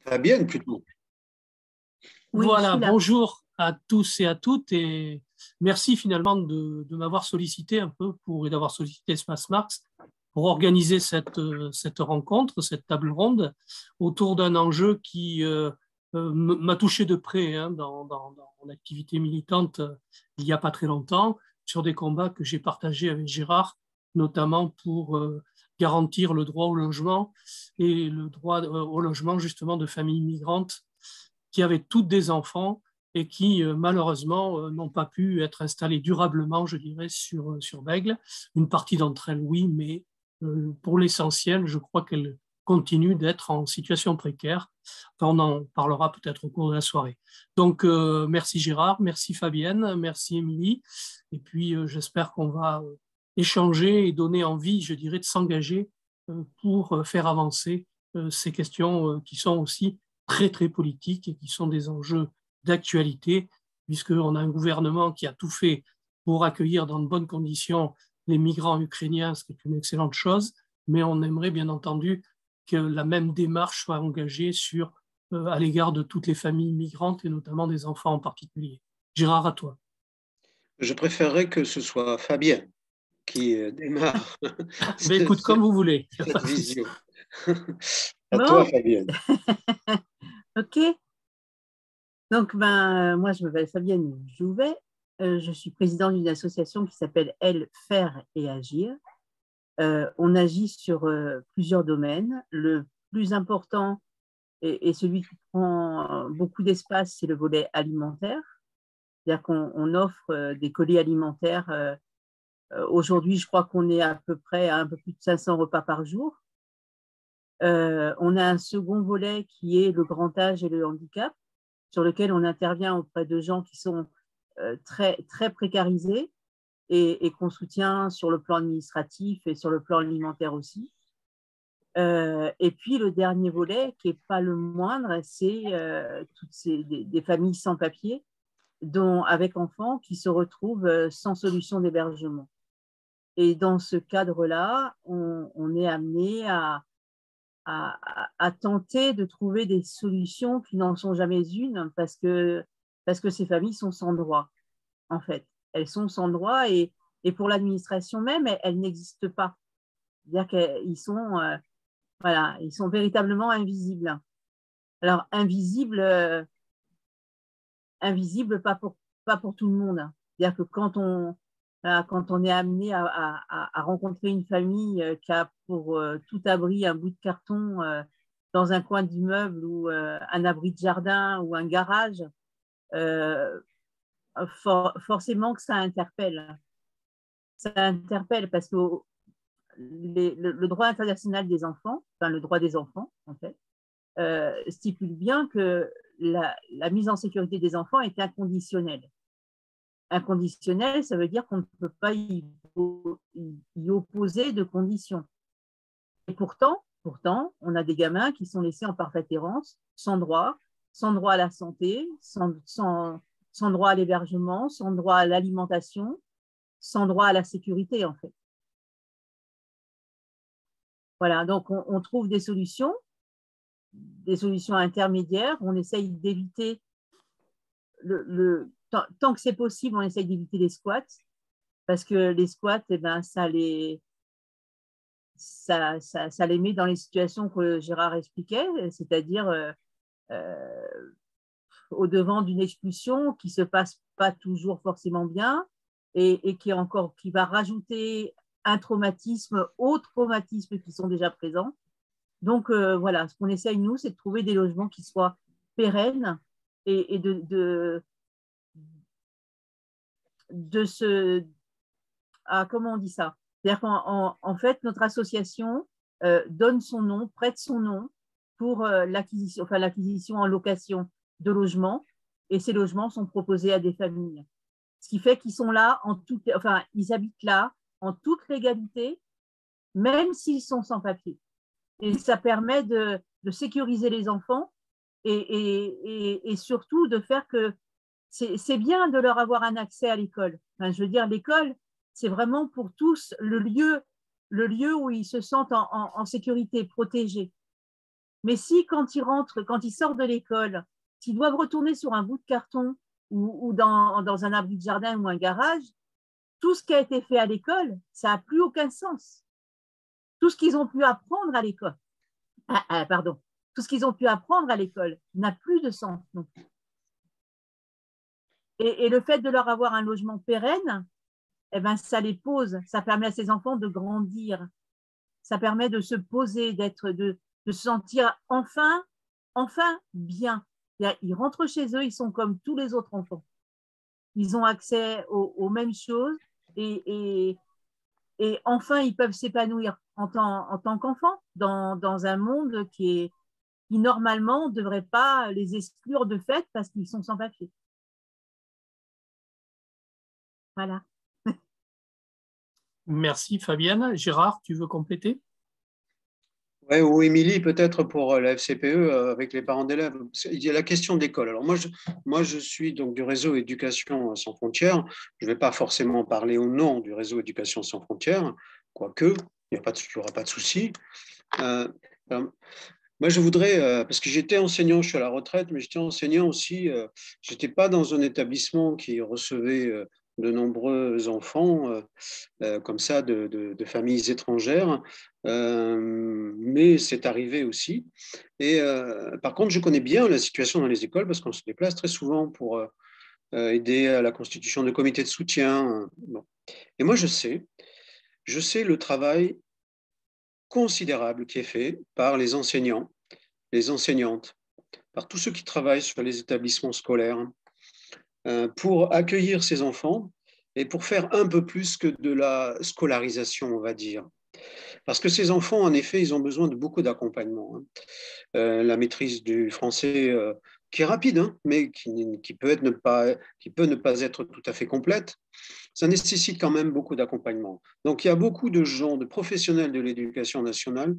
Fabienne plutôt. Oui, voilà, bonjour à tous et à toutes et merci finalement de m'avoir sollicité un peu et d'avoir sollicité Espace Marx pour organiser cette rencontre, cette table ronde autour d'un enjeu qui m'a touché de près dans mon activité militante il n'y a pas très longtemps sur des combats que j'ai partagés avec Gérard, notamment pour garantir le droit au logement et le droit au logement justement de familles migrantes qui avaient toutes des enfants et qui, malheureusement, n'ont pas pu être installées durablement, je dirais, sur Bègle. Une partie d'entre elles, oui, mais pour l'essentiel, je crois qu'elles continuent d'être en situation précaire. Enfin, on en parlera peut-être au cours de la soirée. Donc, merci Gérard, merci Fabienne, merci Émilie. Et puis, j'espère qu'on va échanger et donner envie, je dirais, de s'engager pour faire avancer ces questions qui sont aussi très, très politiques et qui sont des enjeux d'actualité, puisqu'on a un gouvernement qui a tout fait pour accueillir dans de bonnes conditions les migrants ukrainiens, ce qui est une excellente chose, mais on aimerait bien entendu que la même démarche soit engagée à l'égard de toutes les familles migrantes et notamment des enfants en particulier. Gérard, à toi. Je préférerais que ce soit Fabienne qui démarre Mais écoute, comme vous voulez. cette vision. À toi, Fabienne. Ok. Donc, moi, je m'appelle Fabienne Jouvet. Je suis présidente d'une association qui s'appelle Elle, Faire et Agir. On agit sur plusieurs domaines. Le plus important et celui qui prend beaucoup d'espace, c'est le volet alimentaire. C'est-à-dire qu'on offre des colis alimentaires. Aujourd'hui, je crois qu'on est à peu près à un peu plus de 500 repas par jour. On a un second volet qui est le grand âge et le handicap, sur lequel on intervient auprès de gens qui sont très, très précarisés et qu'on soutient sur le plan administratif et sur le plan alimentaire aussi. Et puis, le dernier volet, qui n'est pas le moindre, c'est des familles sans papier, avec enfants qui se retrouvent sans solution d'hébergement. Et dans ce cadre-là, on est amené à tenter de trouver des solutions qui n'en sont jamais une parce que ces familles sont sans droit, en fait. Elles sont sans droit et pour l'administration même, elles n'existent pas. C'est-à-dire qu'ils sont, ils sont véritablement invisibles. Alors, invisibles pas pour tout le monde. C'est-à-dire que quand on est amené à rencontrer une famille qui a pour tout abri un bout de carton dans un coin d'immeuble ou un abri de jardin ou un garage, forcément que ça interpelle. Ça interpelle parce que le droit international des enfants, enfin le droit des enfants en fait, stipule bien que la mise en sécurité des enfants est inconditionnelle. Inconditionnel, ça veut dire qu'on ne peut pas y opposer de conditions. Et pourtant, on a des gamins qui sont laissés en parfaite errance, sans droit à la santé, sans droit à l'hébergement, sans droit à l'alimentation, sans droit à la sécurité, en fait. Voilà, donc on trouve des solutions intermédiaires. On essaye d'éviter tant que c'est possible, on essaye d'éviter les squats, parce que les squats, ça les met dans les situations que Gérard expliquait, c'est-à-dire au devant d'une expulsion qui ne se passe pas toujours forcément bien et qui va rajouter un traumatisme aux traumatismes qui sont déjà présents. Donc, voilà, ce qu'on essaye, nous, c'est de trouver des logements qui soient pérennes et comment on dit ça? C'est-à-dire qu'en fait, notre association donne son nom, prête son nom pour l'acquisition en location de logements, et ces logements sont proposés à des familles. Ce qui fait qu'ils sont là ils habitent là en toute légalité, même s'ils sont sans papier. Et ça permet de sécuriser les enfants et surtout de faire que c'est bien de leur avoir un accès à l'école. Enfin, je veux dire, l'école, c'est vraiment pour tous le lieu où ils se sentent en sécurité, protégés. Mais si quand ils sortent de l'école, s'ils doivent retourner sur un bout de carton ou dans un abri de jardin ou un garage, tout ce qui a été fait à l'école, ça n'a plus aucun sens. Tout ce qu'ils ont pu apprendre à l'école, tout ce qu'ils ont pu apprendre à l'école n'a plus de sens non plus. Et le fait de leur avoir un logement pérenne, eh ben, ça les pose, ça permet à ces enfants de grandir, ça permet de se poser, de se sentir enfin bien. Ils rentrent chez eux, ils sont comme tous les autres enfants. Ils ont accès aux mêmes choses et enfin, ils peuvent s'épanouir en tant qu'enfants dans un monde qui normalement ne devrait pas les exclure de fait parce qu'ils sont sans papier. Voilà. Merci Fabienne. Gérard, tu veux compléter? Ouais, ou Émilie, peut-être pour la FCPE avec les parents d'élèves. Il y a la question d'école. Alors moi, je suis donc du réseau Éducation sans frontières. Je ne vais pas forcément parler au nom du réseau Éducation sans frontières, quoique, il n'y aura pas de souci. Moi, je voudrais, parce que j'étais enseignant, je suis à la retraite, mais j'étais enseignant aussi. Je n'étais pas dans un établissement qui recevait de nombreux enfants comme ça de familles étrangères, mais c'est arrivé aussi. Et par contre, je connais bien la situation dans les écoles parce qu'on se déplace très souvent pour aider à la constitution de comités de soutien. Bon. Et moi, je sais le travail considérable qui est fait par les enseignants, les enseignantes, par tous ceux qui travaillent sur les établissements scolaires pour accueillir ces enfants et pour faire un peu plus que de la scolarisation, on va dire. Parce que ces enfants, en effet, ils ont besoin de beaucoup d'accompagnement. La maîtrise du français, qui est rapide, mais qui peut ne pas être tout à fait complète, ça nécessite quand même beaucoup d'accompagnement. Donc, il y a beaucoup de gens, de professionnels de l'éducation nationale,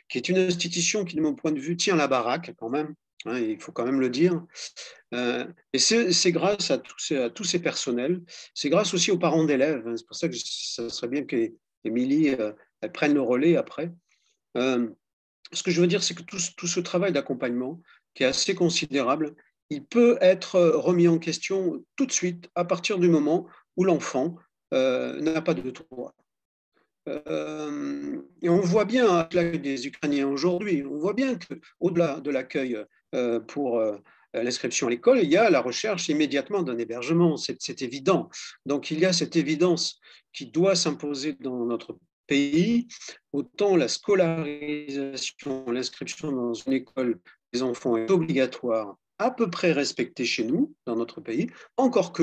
qui est une institution qui, de mon point de vue, tient la baraque quand même. Il faut quand même le dire. Et c'est grâce à tous ces personnels, c'est grâce aussi aux parents d'élèves. C'est pour ça que ça serait bien qu'Émilie elle prenne le relais après. Ce que je veux dire, c'est que tout ce travail d'accompagnement, qui est assez considérable, il peut être remis en question tout de suite à partir du moment où l'enfant n'a pas de droit. Et on voit bien avec l'accueil des Ukrainiens aujourd'hui, on voit bien qu'au-delà de l'accueil pour l'inscription à l'école, il y a la recherche immédiatement d'un hébergement, c'est évident. Donc il y a cette évidence qui doit s'imposer dans notre pays, autant la scolarisation, l'inscription dans une école des enfants est obligatoire, à peu près respectée chez nous, dans notre pays, encore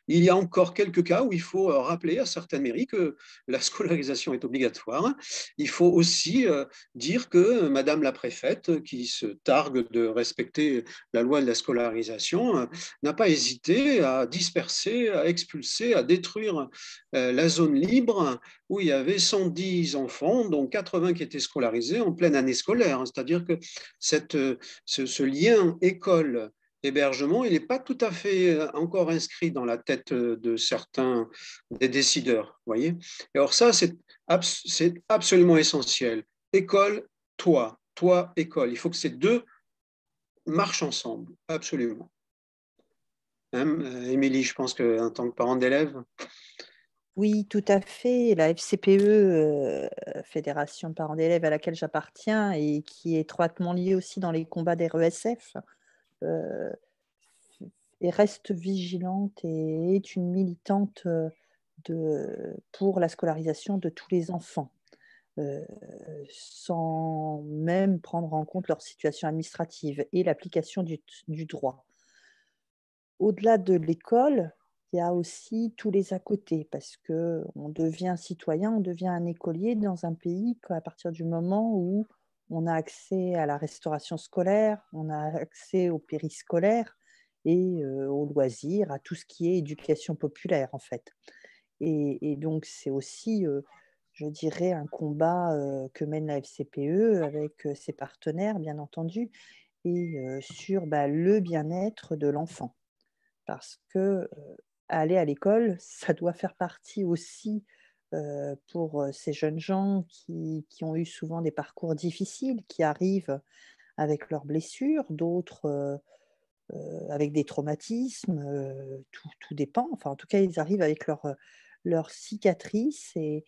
il y a encore quelques cas où il faut rappeler à certaines mairies que la scolarisation est obligatoire. Il faut aussi dire que Madame la préfète, qui se targue de respecter la loi de la scolarisation, n'a pas hésité à disperser, à expulser, à détruire la zone libre où il y avait 110 enfants, dont 80 qui étaient scolarisés en pleine année scolaire. C'est-à-dire que ce lien école-hébergement, il n'est pas tout à fait encore inscrit dans la tête de certains des décideurs. Voyez. Et alors ça, c'est absolument essentiel. École, toi, école. Il faut que ces deux marchent ensemble, absolument. Émilie, je pense qu'en tant que parent d'élève. Oui, tout à fait. La FCPE, Fédération de parents d'élèves à laquelle j'appartiens et qui est étroitement liée aussi dans les combats des RESF, et reste vigilante et est une militante pour la scolarisation de tous les enfants, sans même prendre en compte leur situation administrative et l'application du droit. Au-delà de l'école, il y a aussi tous les à côté, parce qu'on devient citoyen, on devient un écolier dans un pays à partir du moment où on a accès à la restauration scolaire, on a accès au périscolaire et aux loisirs, à tout ce qui est éducation populaire en fait. Et donc c'est aussi, je dirais, un combat que mène la FCPE avec ses partenaires, bien entendu, et sur le bien-être de l'enfant. Parce que aller à l'école, ça doit faire partie aussi pour ces jeunes gens qui ont eu souvent des parcours difficiles, qui arrivent avec leurs blessures, d'autres avec des traumatismes, tout dépend. Enfin, en tout cas, ils arrivent avec leurs cicatrices et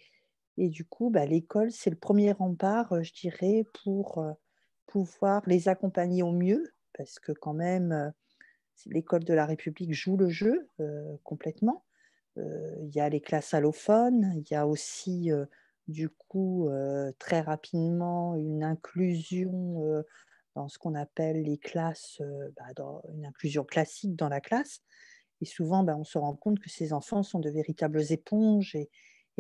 du coup, l'école, c'est le premier rempart, je dirais, pour pouvoir les accompagner au mieux, parce que quand même, l'école de la République joue le jeu complètement. Il y a les classes allophones, il y a aussi, du coup, très rapidement, une inclusion dans ce qu'on appelle les classes, dans une inclusion classique dans la classe. Et souvent, on se rend compte que ces enfants sont de véritables éponges et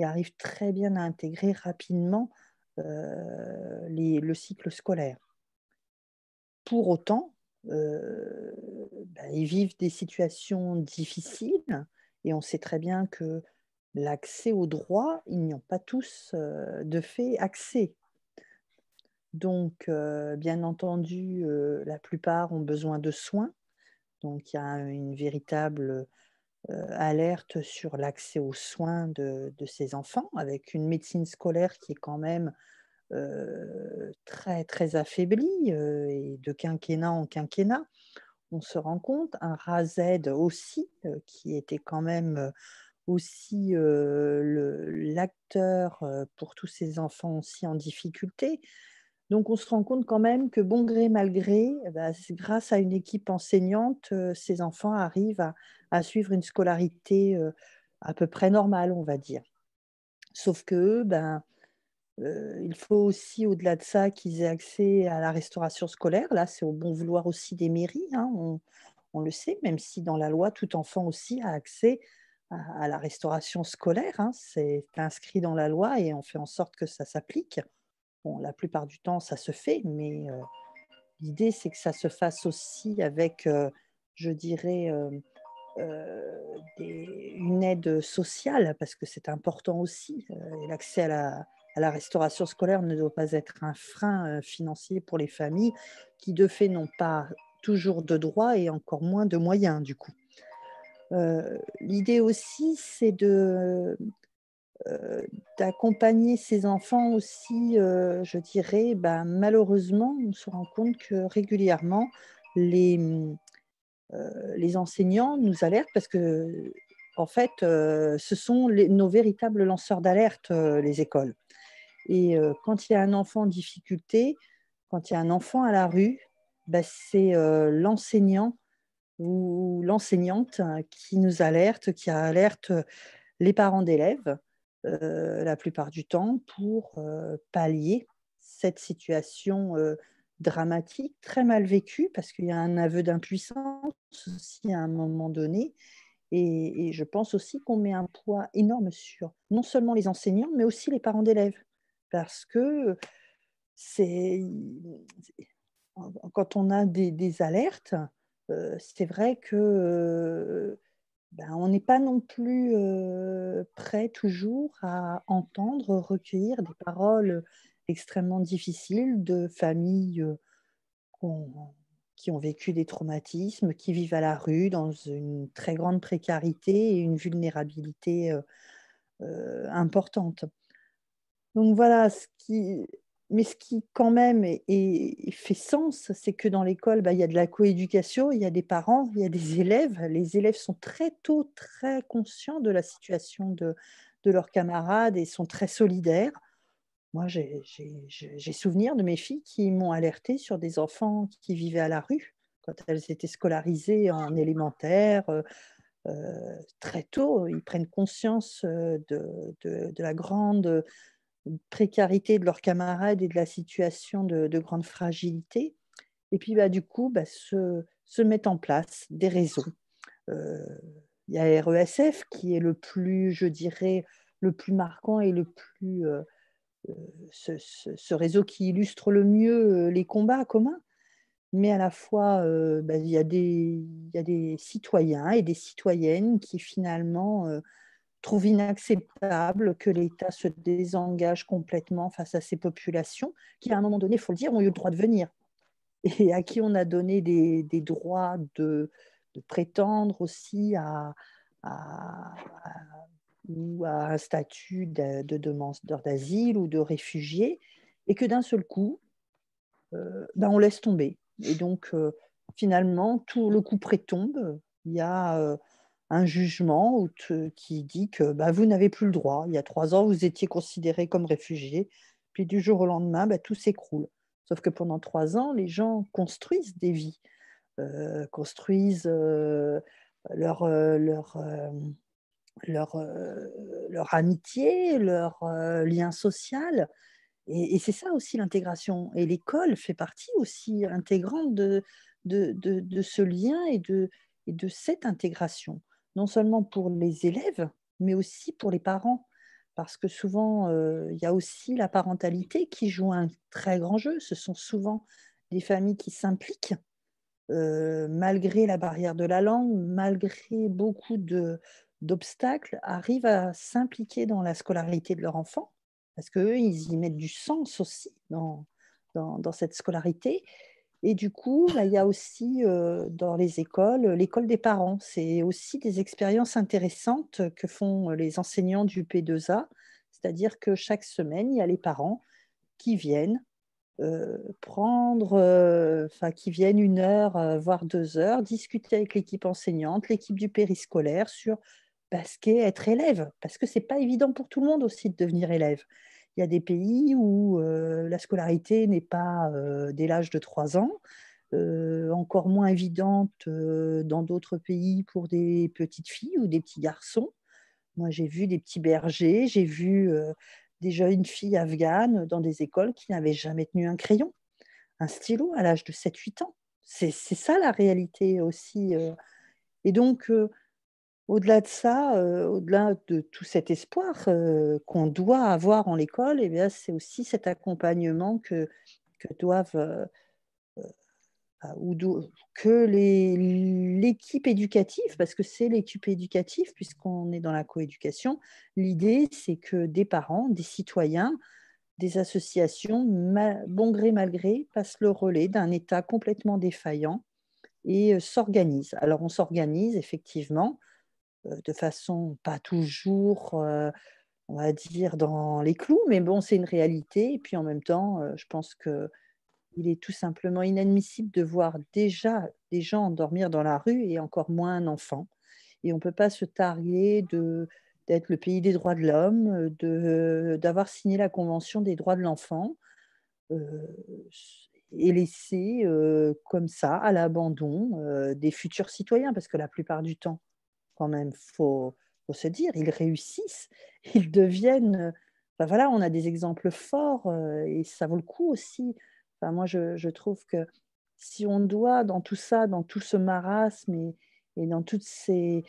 arrivent très bien à intégrer rapidement le cycle scolaire. Pour autant, ils vivent des situations difficiles et on sait très bien que l'accès au droit, ils n'y ont pas tous de fait accès. Donc, bien entendu, la plupart ont besoin de soins. Donc, il y a une véritable alerte sur l'accès aux soins de ces enfants, avec une médecine scolaire qui est quand même très, très affaiblie, et de quinquennat en quinquennat. On se rend compte, un RASED aussi, qui était quand même aussi l'acteur pour tous ces enfants aussi en difficulté. Donc, on se rend compte quand même que bon gré, mal gré, grâce à une équipe enseignante, ces enfants arrivent à suivre une scolarité à peu près normale, on va dire. Sauf que il faut aussi, au-delà de ça, qu'ils aient accès à la restauration scolaire. Là, c'est au bon vouloir aussi des mairies, hein, on le sait, même si dans la loi, tout enfant aussi a accès à la restauration scolaire, hein. C'est inscrit dans la loi et on fait en sorte que ça s'applique. Bon, la plupart du temps, ça se fait, mais l'idée, c'est que ça se fasse aussi avec, je dirais, une aide sociale, parce que c'est important aussi. Et l'accès à la restauration scolaire ne doit pas être un frein financier pour les familles qui, de fait, n'ont pas toujours de droits et encore moins de moyens, du coup. L'idée aussi, c'est d'accompagner ces enfants aussi, je dirais, malheureusement, on se rend compte que régulièrement, les enseignants nous alertent parce que, en fait, ce sont nos véritables lanceurs d'alerte, les écoles. Et quand il y a un enfant en difficulté, quand il y a un enfant à la rue, c'est l'enseignant ou l'enseignante qui nous alerte, qui alerte les parents d'élèves, la plupart du temps, pour pallier cette situation dramatique, très mal vécue, parce qu'il y a un aveu d'impuissance aussi à un moment donné. Et je pense aussi qu'on met un poids énorme sur non seulement les enseignants, mais aussi les parents d'élèves. Parce que c'est, quand on a des alertes, c'est vrai que on n'est pas non plus prêt toujours à entendre, recueillir des paroles extrêmement difficiles de familles qu'on- qui ont vécu des traumatismes, qui vivent à la rue dans une très grande précarité et une vulnérabilité importante. Donc voilà, mais ce qui quand même fait sens, c'est que dans l'école, il y a de la coéducation, il y a des parents, il y a des élèves. Les élèves sont très tôt très conscients de la situation de leurs camarades et sont très solidaires. Moi, j'ai souvenir de mes filles qui m'ont alertée sur des enfants qui vivaient à la rue quand elles étaient scolarisées en élémentaire. Très tôt, ils prennent conscience de la grande précarité de leurs camarades et de la situation de grande fragilité. Et puis, du coup, se mettent en place des réseaux. Il y a RESF qui est le plus, je dirais, le plus marquant et le plus ce réseau qui illustre le mieux les combats communs. Mais à la fois, il y a des citoyens et des citoyennes qui finalement trouvent inacceptable que l'État se désengage complètement face à ces populations qui, à un moment donné, il faut le dire, ont eu le droit de venir et à qui on a donné des droits de prétendre aussi à, ou à un statut de demandeur d'asile ou de réfugié, et que d'un seul coup, on laisse tomber. Et donc, finalement, tout le coup près tombe. Il y a un jugement qui dit que vous n'avez plus le droit. Il y a 3 ans, vous étiez considéré comme réfugié. Puis du jour au lendemain, tout s'écroule. Sauf que pendant 3 ans, les gens construisent des vies, construisent leur amitié, leur lien social. Et c'est ça aussi l'intégration. Et l'école fait partie aussi intégrante de ce lien et de cette intégration, non seulement pour les élèves, mais aussi pour les parents. Parce que souvent, il y a aussi la parentalité qui joue un très grand jeu. Ce sont souvent des familles qui s'impliquent, malgré la barrière de la langue, malgré beaucoup d'obstacles, arrivent à s'impliquer dans la scolarité de leur enfant, parce qu'eux, ils y mettent du sens aussi dans cette scolarité. Et du coup, il y a aussi dans les écoles, l'école des parents. C'est aussi des expériences intéressantes que font les enseignants du P2A, c'est-à-dire que chaque semaine, il y a les parents qui viennent qui viennent 1 heure, voire 2 heures, discuter avec l'équipe enseignante, l'équipe du périscolaire sur ce qu'est être élève, parce que c'est pas évident pour tout le monde aussi de devenir élève. Il y a des pays où la scolarité n'est pas dès l'âge de 3 ans, encore moins évidente dans d'autres pays pour des petites filles ou des petits garçons. Moi, j'ai vu des petits bergers, j'ai vu des jeunes filles afghanes dans des écoles qui n'avaient jamais tenu un crayon, un stylo à l'âge de 7-8 ans. C'est ça la réalité aussi. Et donc, au-delà de ça, au-delà de tout cet espoir qu'on doit avoir en l'école, eh bien, c'est aussi cet accompagnement que doivent que l'équipe éducative, parce que c'est l'équipe éducative, puisqu'on est dans la coéducation, l'idée, c'est que des parents, des citoyens, des associations, bon gré mal gré, passent le relais d'un État complètement défaillant et s'organisent. Alors, on s'organise effectivement de façon pas toujours, on va dire, dans les clous, mais bon, c'est une réalité. Et puis en même temps, je pense que il est tout simplement inadmissible de voir déjà des gens dormir dans la rue et encore moins un enfant. Et on ne peut pas se targuer d'être le pays des droits de l'homme, d'avoir signé la Convention des droits de l'enfant euh, et laisser comme ça, à l'abandon, des futurs citoyens, parce que la plupart du temps, quand même, faut se dire, ils réussissent, ils deviennent... voilà, on a des exemples forts et ça vaut le coup aussi. Moi, je trouve que si on doit, dans tout ça, dans tout ce marasme et dans toutes ces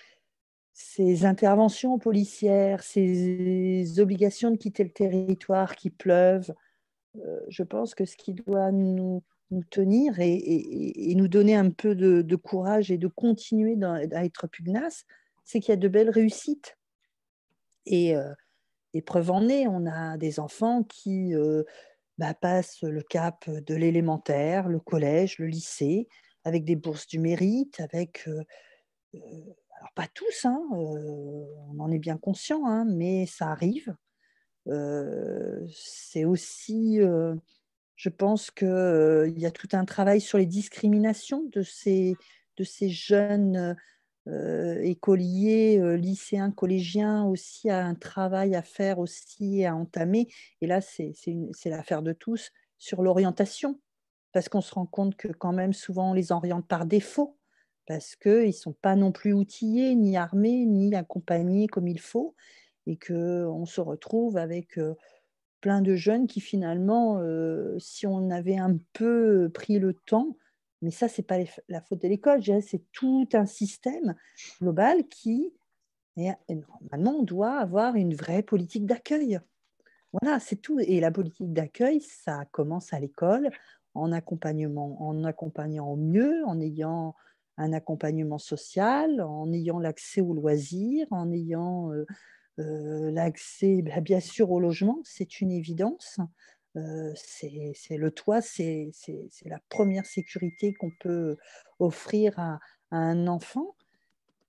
interventions policières, ces obligations de quitter le territoire qui pleuvent, je pense que ce qui doit nous tenir et nous donner un peu de courage et de continuer à être pugnace, c'est qu'il y a de belles réussites. Et preuve en est, on a des enfants qui passent le cap de l'élémentaire, le collège, le lycée, avec des bourses du mérite, avec... alors pas tous, hein, on en est bien conscient, hein, mais ça arrive. C'est aussi, je pense qu'il y a tout un travail sur les discriminations de ces jeunes écoliers, lycéens, collégiens, aussi a un travail à faire aussi, à entamer. Et là, c'est l'affaire de tous sur l'orientation, parce qu'on se rend compte que quand même, souvent, on les oriente par défaut, parce qu'ils ne sont pas non plus outillés, ni armés, ni accompagnés comme il faut, et qu'on se retrouve avec plein de jeunes qui finalement, si on avait un peu pris le temps, mais ça, ce n'est pas la faute de l'école, je dirais, c'est tout un système global et normalement, on doit avoir une vraie politique d'accueil. Voilà, c'est tout. Et la politique d'accueil, ça commence à l'école, en accompagnant au mieux, en ayant un accompagnement social, en ayant l'accès aux loisirs, en ayant l'accès, bien sûr, au logement, c'est une évidence. C'est le toit, c'est la première sécurité qu'on peut offrir à un enfant.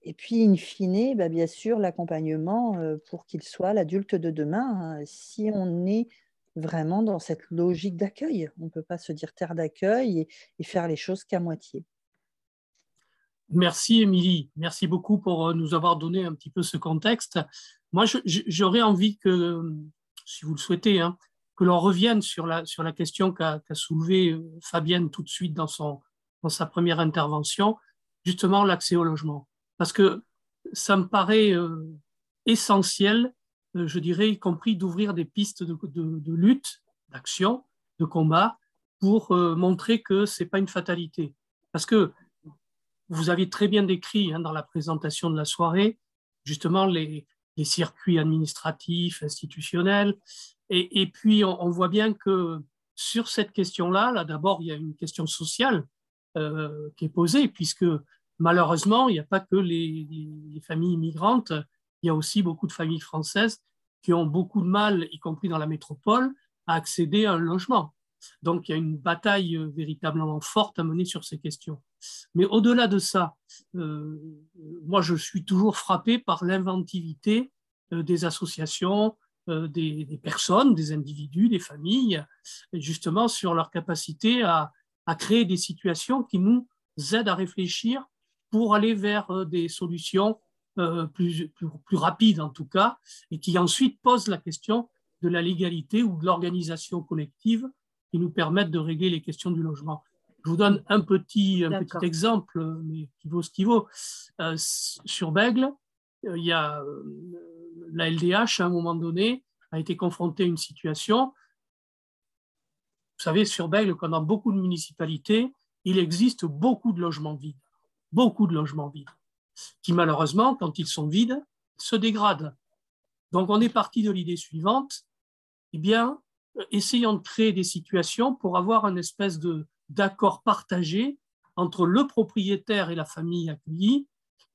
Et puis, in fine, bien sûr, l'accompagnement pour qu'il soit l'adulte de demain. Si on est vraiment dans cette logique d'accueil. On ne peut pas se dire terre d'accueil et faire les choses qu'à moitié. Merci, Émilie. Merci beaucoup pour nous avoir donné un petit peu ce contexte. Moi, j'aurais envie que, si vous le souhaitez, hein, que l'on revienne sur la question qu'a soulevée Fabienne tout de suite dans sa première intervention, justement l'accès au logement. Parce que ça me paraît essentiel, je dirais, y compris d'ouvrir des pistes de lutte, d'action, de combat, pour montrer que ce n'est pas une fatalité. Parce que vous avez très bien décrit dans la présentation de la soirée, justement, les circuits administratifs, institutionnels. Et puis, on voit bien que sur cette question-là, là, d'abord, il y a une question sociale qui est posée, puisque malheureusement, il n'y a pas que les familles immigrantes, il y a aussi beaucoup de familles françaises qui ont beaucoup de mal, y compris dans la métropole, à accéder à un logement. Donc, il y a une bataille véritablement forte à mener sur ces questions. Mais au-delà de ça, moi, je suis toujours frappé par l'inventivité des associations, des personnes, des individus, des familles, justement sur leur capacité à créer des situations qui nous aident à réfléchir pour aller vers des solutions plus rapides, en tout cas, et qui ensuite posent la question de la légalité ou de l'organisation collective qui nous permettent de régler les questions du logement. Je vous donne un petit exemple, mais qui vaut ce qu'il vaut. Sur Bègles, il y a la LDH, à un moment donné, a été confrontée à une situation. Vous savez, sur Bègles, comme dans beaucoup de municipalités, il existe beaucoup de logements vides, qui malheureusement, quand ils sont vides, se dégradent. Donc, on est parti de l'idée suivante, eh bien, essayons de créer des situations pour avoir une espèce d'accord partagé entre le propriétaire et la famille accueillie,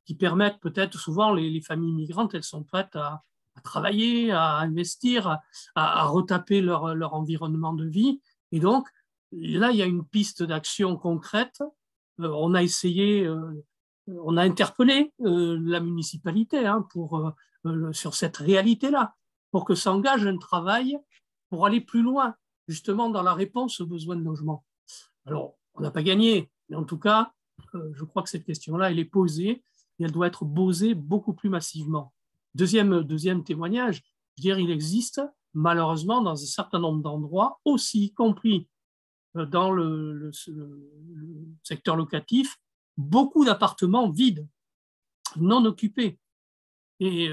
qui permettent peut-être souvent, les familles migrantes, elles sont prêtes à travailler, à investir, à retaper leur environnement de vie. Et donc, là, il y a une piste d'action concrète. On a essayé, on a interpellé la municipalité sur cette réalité-là, pour que s'engage un travail pour aller plus loin, justement, dans la réponse aux besoins de logement. Alors, on n'a pas gagné, mais en tout cas, je crois que cette question-là, elle est posée et elle doit être posée beaucoup plus massivement. Deuxième témoignage, je veux dire, il existe malheureusement dans un certain nombre d'endroits, aussi y compris dans le secteur locatif, beaucoup d'appartements vides, non occupés. Et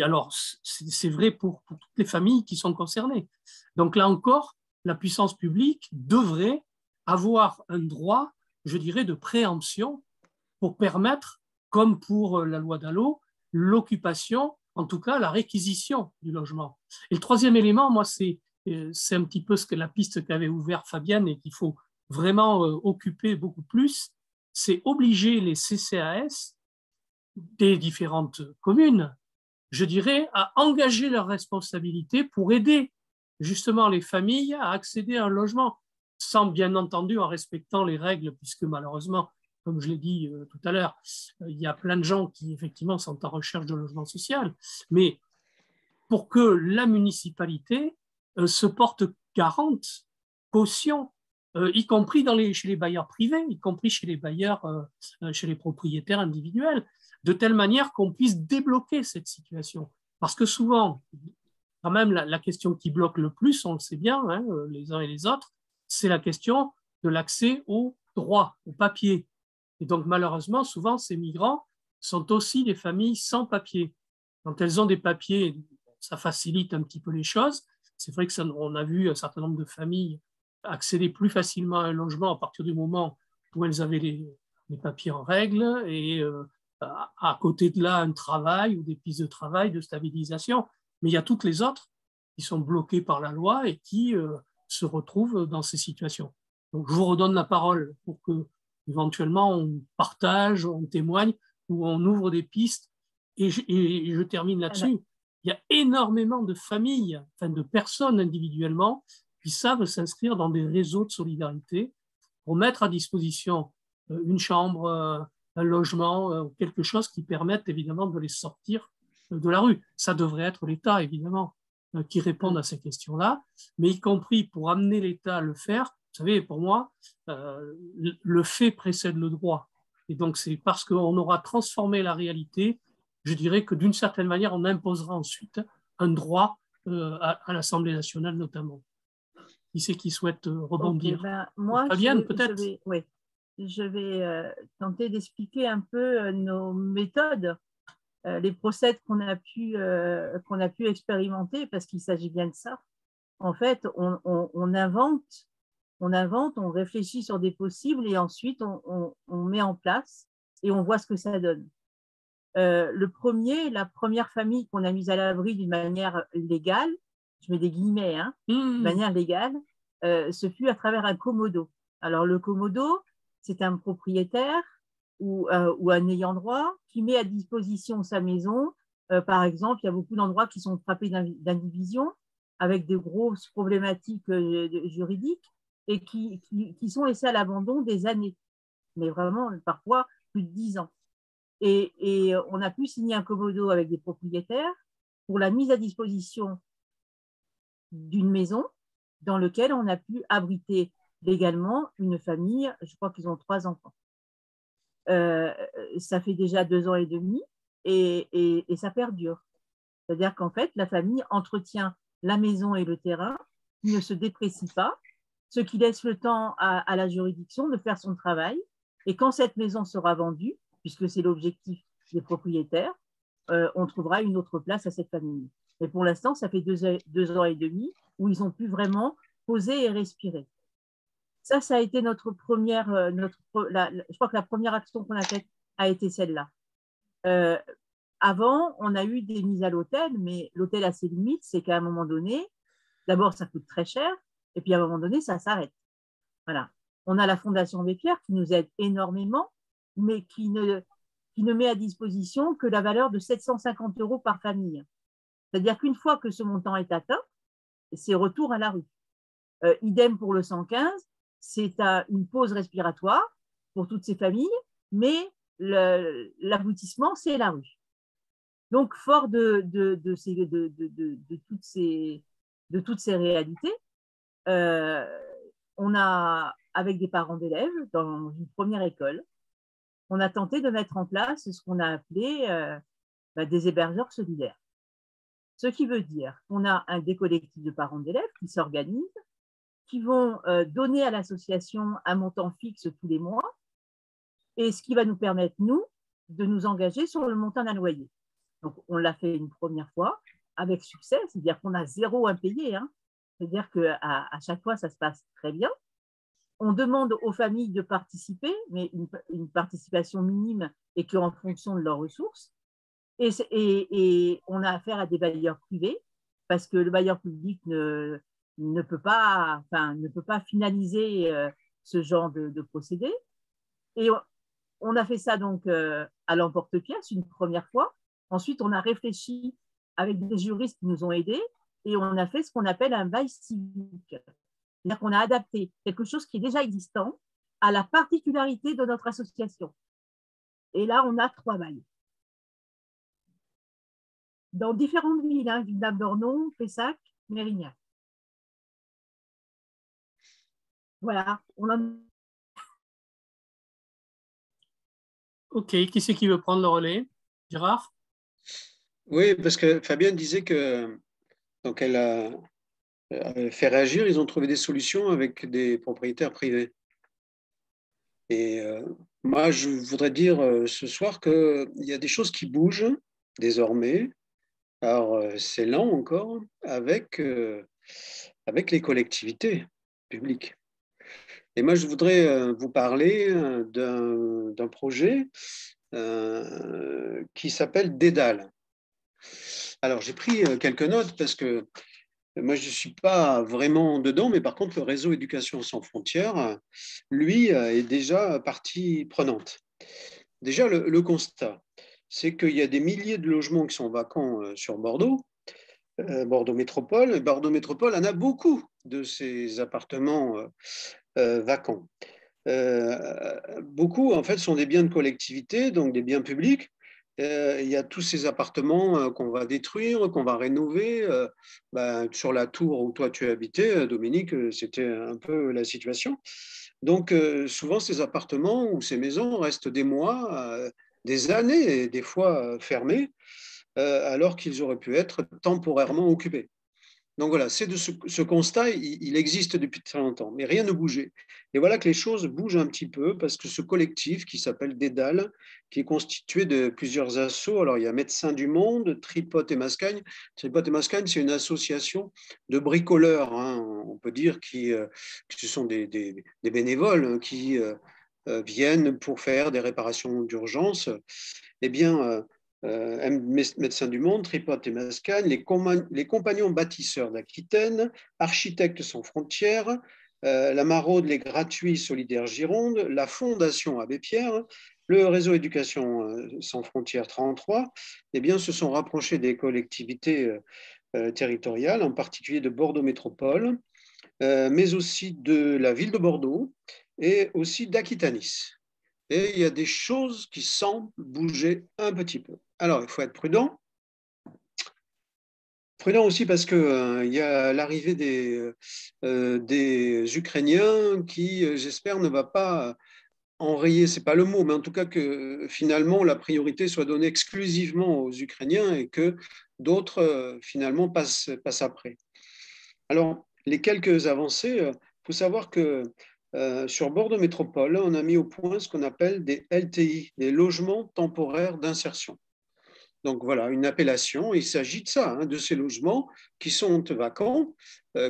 alors, c'est vrai pour toutes les familles qui sont concernées. Donc là encore, la puissance publique devrait avoir un droit, je dirais, de préemption pour permettre, comme pour la loi Dallot, l'occupation, en tout cas la réquisition du logement. Et le troisième élément, moi, c'est un petit peu la piste qu'avait ouvert Fabienne et qu'il faut vraiment occuper beaucoup plus, c'est obliger les CCAS des différentes communes, je dirais, à engager leurs responsabilités pour aider justement les familles à accéder à un logement, sans bien entendu en respectant les règles, puisque malheureusement, comme je l'ai dit tout à l'heure, il y a plein de gens qui effectivement sont en recherche de logement social, mais pour que la municipalité se porte garante, caution, y compris chez les bailleurs privés, y compris chez les bailleurs, chez les propriétaires individuels, de telle manière qu'on puisse débloquer cette situation. Parce que souvent, quand même, la question qui bloque le plus, on le sait bien, les uns et les autres, c'est la question de l'accès au droit, au papier. Et donc, malheureusement, souvent, ces migrants sont aussi des familles sans papier. Quand elles ont des papiers, ça facilite un petit peu les choses. C'est vrai qu'on a vu un certain nombre de familles accéder plus facilement à un logement à partir du moment où elles avaient les papiers en règle et à côté de là, un travail ou des pistes de travail, de stabilisation. Mais il y a toutes les autres qui sont bloquées par la loi et qui se retrouvent dans ces situations. Donc, je vous redonne la parole pour que, éventuellement, on partage, on témoigne ou on ouvre des pistes. Et je termine là-dessus. Il y a énormément de familles, enfin de personnes individuellement, qui savent s'inscrire dans des réseaux de solidarité pour mettre à disposition une chambre, un logement, quelque chose qui permette évidemment de les sortir de la rue. Ça devrait être l'État, évidemment. qui répondent à ces questions-là, mais y compris pour amener l'État à le faire. Vous savez, pour moi, le fait précède le droit. Et donc, c'est parce qu'on aura transformé la réalité, je dirais que d'une certaine manière, on imposera ensuite un droit à l'Assemblée nationale notamment. Qui c'est qui souhaite rebondir? Moi, Fabienne, peut-être? Je vais tenter d'expliquer un peu nos méthodes, les procèdes qu'on a pu expérimenter, parce qu'il s'agit bien de ça. En fait, on invente, on réfléchit sur des possibles et ensuite on met en place et on voit ce que ça donne. La première famille qu'on a mise à l'abri d'une manière légale, je mets des guillemets, de manière légale, ce fut à travers un commodo. Alors le commodo, c'est un propriétaire ou un ayant droit qui met à disposition sa maison. Par exemple, il y a beaucoup d'endroits qui sont frappés d'indivision avec de grosses problématiques juridiques et qui sont laissés à l'abandon des années, mais vraiment parfois plus de 10 ans. Et on a pu signer un commodo avec des propriétaires pour la mise à disposition d'une maison dans laquelle on a pu abriter légalement une famille. Je crois qu'ils ont 3 enfants. Ça fait déjà 2 ans et demi et ça perdure. C'est-à-dire qu'en fait, la famille entretient la maison et le terrain, ne se déprécie pas, ce qui laisse le temps à la juridiction de faire son travail. Et quand cette maison sera vendue, puisque c'est l'objectif des propriétaires, on trouvera une autre place à cette famille. Mais pour l'instant, ça fait 2 ans et demi où ils ont pu vraiment poser et respirer. Ça a été notre première, je crois que la première action qu'on a faite a été celle-là. Avant, on a eu des mises à l'hôtel, mais l'hôtel a ses limites, c'est qu'à un moment donné, d'abord, ça coûte très cher, et puis à un moment donné, ça s'arrête. Voilà. On a la Fondation Abbé Pierre qui nous aide énormément, mais qui ne met à disposition que la valeur de 750 € par famille. C'est-à-dire qu'une fois que ce montant est atteint, c'est retour à la rue. Idem pour le 115, c'est une pause respiratoire pour toutes ces familles, mais l'aboutissement, c'est la rue. Donc, fort de toutes ces réalités, on a, avec des parents d'élèves, dans une première école, on a tenté de mettre en place ce qu'on a appelé des hébergeurs solidaires. Ce qui veut dire qu'on a des collectifs de parents d'élèves qui s'organisent, qui vont donner à l'association un montant fixe tous les mois, et ce qui va nous permettre, nous, de nous engager sur le montant d'un loyer. Donc, on l'a fait une première fois avec succès, c'est-à-dire qu'on a 0 impayé. C'est-à-dire qu'à chaque fois, ça se passe très bien. On demande aux familles de participer, mais une participation minime et qu'en fonction de leurs ressources. Et on a affaire à des bailleurs privés parce que le bailleur public ne peut pas finaliser ce genre de procédé. Et on a fait ça donc à l'emporte-pièce une première fois. Ensuite, on a réfléchi avec des juristes qui nous ont aidés et on a fait ce qu'on appelle un bail civique. C'est-à-dire qu'on a adapté quelque chose qui est déjà existant à la particularité de notre association. Et là, on a 3 bails. Dans différentes villes, Villeneuve-d'Ornon, Pessac, Mérignac. Voilà. Ok, qui c'est qui veut prendre le relais? Gérard? Oui, parce que Fabienne disait que donc elle a fait réagir, ils ont trouvé des solutions avec des propriétaires privés. Et moi, je voudrais dire ce soir qu'il y a des choses qui bougent désormais. Alors, c'est lent encore avec les collectivités publiques. Et moi, je voudrais vous parler d'un projet qui s'appelle Dédale. Alors, j'ai pris quelques notes parce que moi, je ne suis pas vraiment dedans, mais par contre, le réseau Éducation sans frontières, lui, est déjà partie prenante. Déjà, le constat, c'est qu'il y a des milliers de logements qui sont vacants sur Bordeaux, Bordeaux Métropole. Et Bordeaux Métropole en a beaucoup de ces appartements vacants. Beaucoup, en fait, sont des biens de collectivité, donc des biens publics, il y a tous ces appartements qu'on va détruire, qu'on va rénover. Sur la tour où toi tu habitais, Dominique, c'était un peu la situation. Donc, souvent, ces appartements ou ces maisons restent des mois, des années, et des fois fermés, alors qu'ils auraient pu être temporairement occupés. Donc voilà, c'est de ce constat, il existe depuis très longtemps, mais rien ne bougeait. Et voilà que les choses bougent un petit peu parce que ce collectif qui s'appelle Dédale, qui est constitué de plusieurs assos, alors il y a Médecins du Monde, Tripote et Mascagne. Tripote et Mascagne, c'est une association de bricoleurs, hein, on peut dire, que ce sont des bénévoles hein, qui viennent pour faire des réparations d'urgence. Eh bien, Médecins du Monde, Tripote et Mascagne, les Compagnons bâtisseurs d'Aquitaine, Architectes sans frontières, la Maraude, les Gratuits solidaires Gironde, la Fondation Abbé Pierre, le réseau Éducation sans frontières 33, eh bien, se sont rapprochés des collectivités territoriales, en particulier de Bordeaux Métropole, mais aussi de la ville de Bordeaux et aussi d'Aquitanis. Et il y a des choses qui semblent bouger un petit peu. Alors, il faut être prudent. Prudent aussi parce qu'il y a l'arrivée des Ukrainiens qui, j'espère, ne va pas enrayer, ce n'est pas le mot, mais en tout cas que finalement la priorité soit donnée exclusivement aux Ukrainiens et que d'autres, finalement, passent après. Alors, les quelques avancées, il faut savoir que sur Bordeaux Métropole, on a mis au point ce qu'on appelle des LTI, des logements temporaires d'insertion. Donc voilà, une appellation, il s'agit de ça, hein, de ces logements qui sont vacants,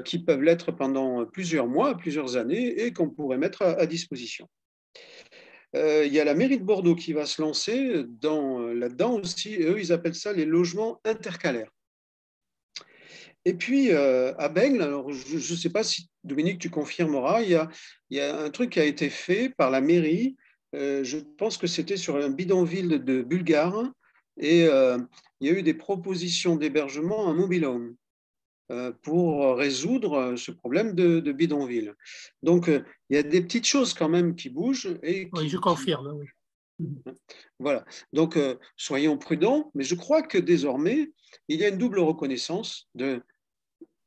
qui peuvent l'être pendant plusieurs mois, plusieurs années, et qu'on pourrait mettre à disposition. Il y a la mairie de Bordeaux qui va se lancer là-dedans aussi, et eux, ils appellent ça les logements intercalaires. Et puis, à Bègle, alors je ne sais pas si, Dominique, tu confirmeras, il y a un truc qui a été fait par la mairie, je pense que c'était sur un bidonville de Bulgare, et il y a eu des propositions d'hébergement en mobile home pour résoudre ce problème de bidonville. Donc, il y a des petites choses quand même qui bougent. Oui, je confirme. Oui. Voilà. Donc, soyons prudents, mais je crois que désormais, il y a une double reconnaissance de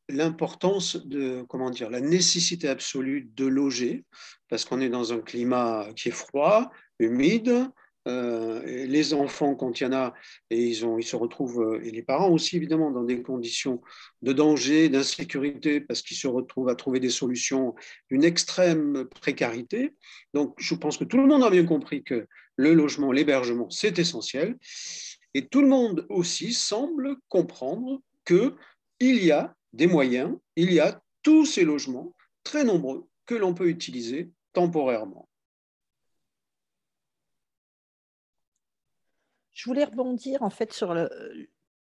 l'importance de, comment dire, la nécessité absolue de loger, parce qu'on est dans un climat qui est froid, humide. Et les enfants, quand il y en a, et ils se retrouvent, et les parents aussi évidemment, dans des conditions de danger, d'insécurité, parce qu'ils se retrouvent à trouver des solutions d'une extrême précarité. Donc, je pense que tout le monde a bien compris que le logement, l'hébergement, c'est essentiel. Et tout le monde aussi semble comprendre qu'il y a des moyens, il y a tous ces logements, très nombreux, que l'on peut utiliser temporairement. Je voulais rebondir en fait sur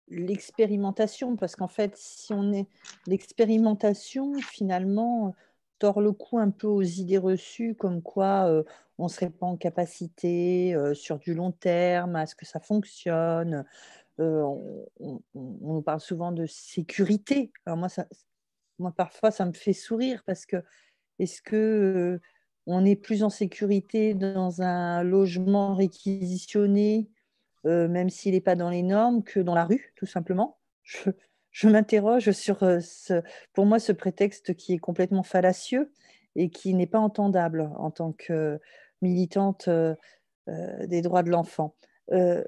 l'expérimentation, parce qu'en fait, si on est l'expérimentation, finalement, tord le cou un peu aux idées reçues, comme quoi on ne serait pas en capacité sur du long terme à ce que ça fonctionne. On nous parle souvent de sécurité. Alors moi, parfois, ça me fait sourire parce que est-ce que on est plus en sécurité dans un logement réquisitionné, même s'il n'est pas dans les normes, que dans la rue, tout simplement? Je m'interroge sur pour moi, ce prétexte qui est complètement fallacieux et qui n'est pas entendable en tant que militante des droits de l'enfant. Euh,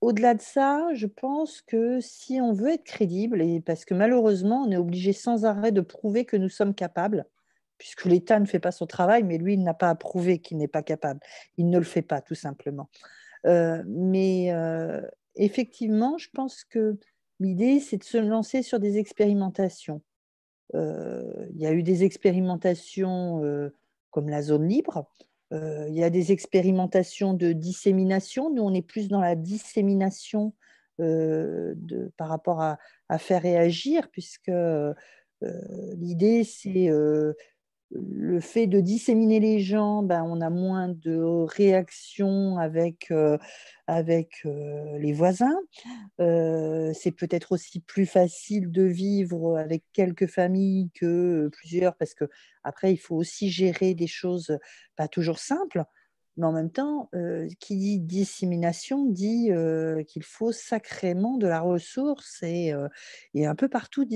Au-delà de ça, je pense que si on veut être crédible, et parce que malheureusement, on est obligé sans arrêt de prouver que nous sommes capables, puisque l'État ne fait pas son travail, mais lui, il n'a pas à prouver qu'il n'est pas capable. Il ne le fait pas, tout simplement. Mais effectivement, je pense que l'idée, c'est de se lancer sur des expérimentations. Il y a eu des expérimentations comme la zone libre. Il y a des expérimentations de dissémination. Nous, on est plus dans la dissémination par rapport à faire réagir, puisque l'idée, c'est le fait de disséminer les gens, ben, on a moins de réactions avec les voisins. C'est peut-être aussi plus facile de vivre avec quelques familles que plusieurs, parce que après, il faut aussi gérer des choses pas toujours simples. Mais en même temps, qui dit dissémination dit qu'il faut sacrément de la ressource et un peu partout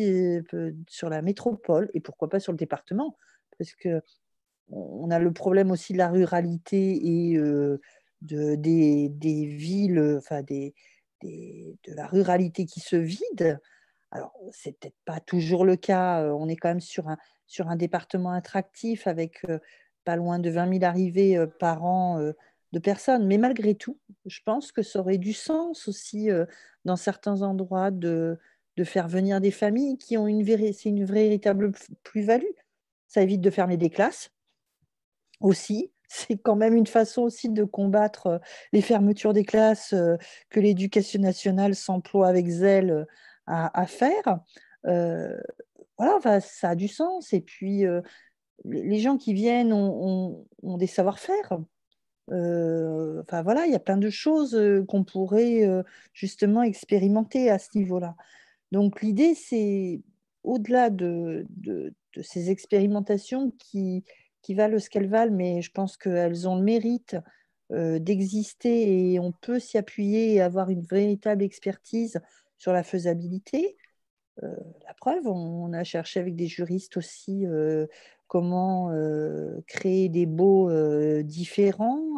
sur la métropole et pourquoi pas sur le département, parce qu'on a le problème aussi de la ruralité et des villes, enfin de la ruralité qui se vide. Alors, c'est peut-être pas toujours le cas. On est quand même sur un département attractif avec pas loin de 20 000 arrivées par an de personnes. Mais malgré tout, je pense que ça aurait du sens aussi dans certains endroits de faire venir des familles qui ont c'est une véritable plus-value. Ça évite de fermer des classes aussi. C'est quand même une façon aussi de combattre les fermetures des classes que l'Éducation nationale s'emploie avec zèle à faire. Euh, voilà, enfin, ça a du sens. Et puis, les gens qui viennent ont des savoir-faire. Enfin, voilà, il y a plein de choses qu'on pourrait justement expérimenter à ce niveau-là. Donc, l'idée, c'est au-delà de ces expérimentations qui valent ce qu'elles valent, mais je pense qu'elles ont le mérite d'exister et on peut s'y appuyer et avoir une véritable expertise sur la faisabilité. Euh, la preuve, on a cherché avec des juristes aussi comment créer des baux différents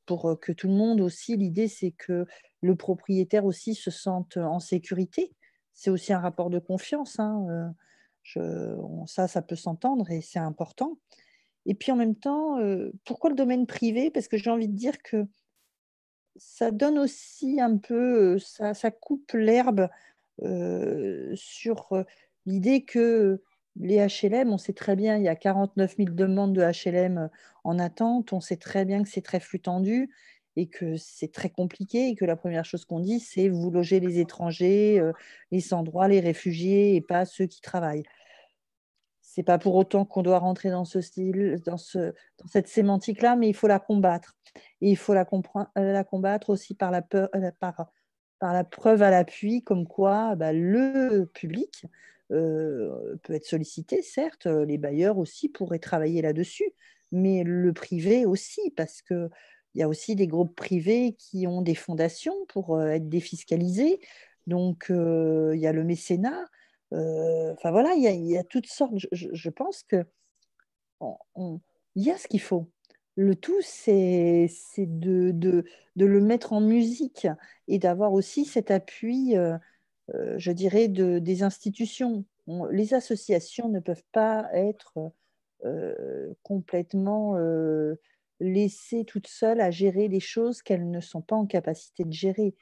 pour que tout le monde aussi, l'idée c'est que le propriétaire aussi se sente en sécurité. C'est aussi un rapport de confiance, hein, ça peut s'entendre et c'est important. Et puis en même temps, pourquoi le domaine privé? Parce que j'ai envie de dire que ça donne aussi un peu, ça coupe l'herbe sur l'idée que les HLM, on sait très bien, il y a 49 000 demandes de HLM en attente, on sait très bien que c'est très flux tendu et que c'est très compliqué et que la première chose qu'on dit, c'est vous logez les étrangers, les sans-droit, les réfugiés et pas ceux qui travaillent. C'est pas pour autant qu'on doit rentrer dans ce style, dans cette sémantique-là, mais il faut la combattre. Et il faut la combattre aussi par par la preuve à l'appui, comme quoi bah, le public peut être sollicité, certes, les bailleurs aussi pourraient travailler là-dessus, mais le privé aussi, parce qu'il y a aussi des groupes privés qui ont des fondations pour être défiscalisés. Donc, il y a le mécénat. Enfin voilà, il y a toutes sortes. Je pense que il y a ce qu'il faut. Le tout, c'est de le mettre en musique et d'avoir aussi cet appui, je dirais, des institutions. Les associations ne peuvent pas être complètement laissées toutes seules à gérer des choses qu'elles ne sont pas en capacité de gérer.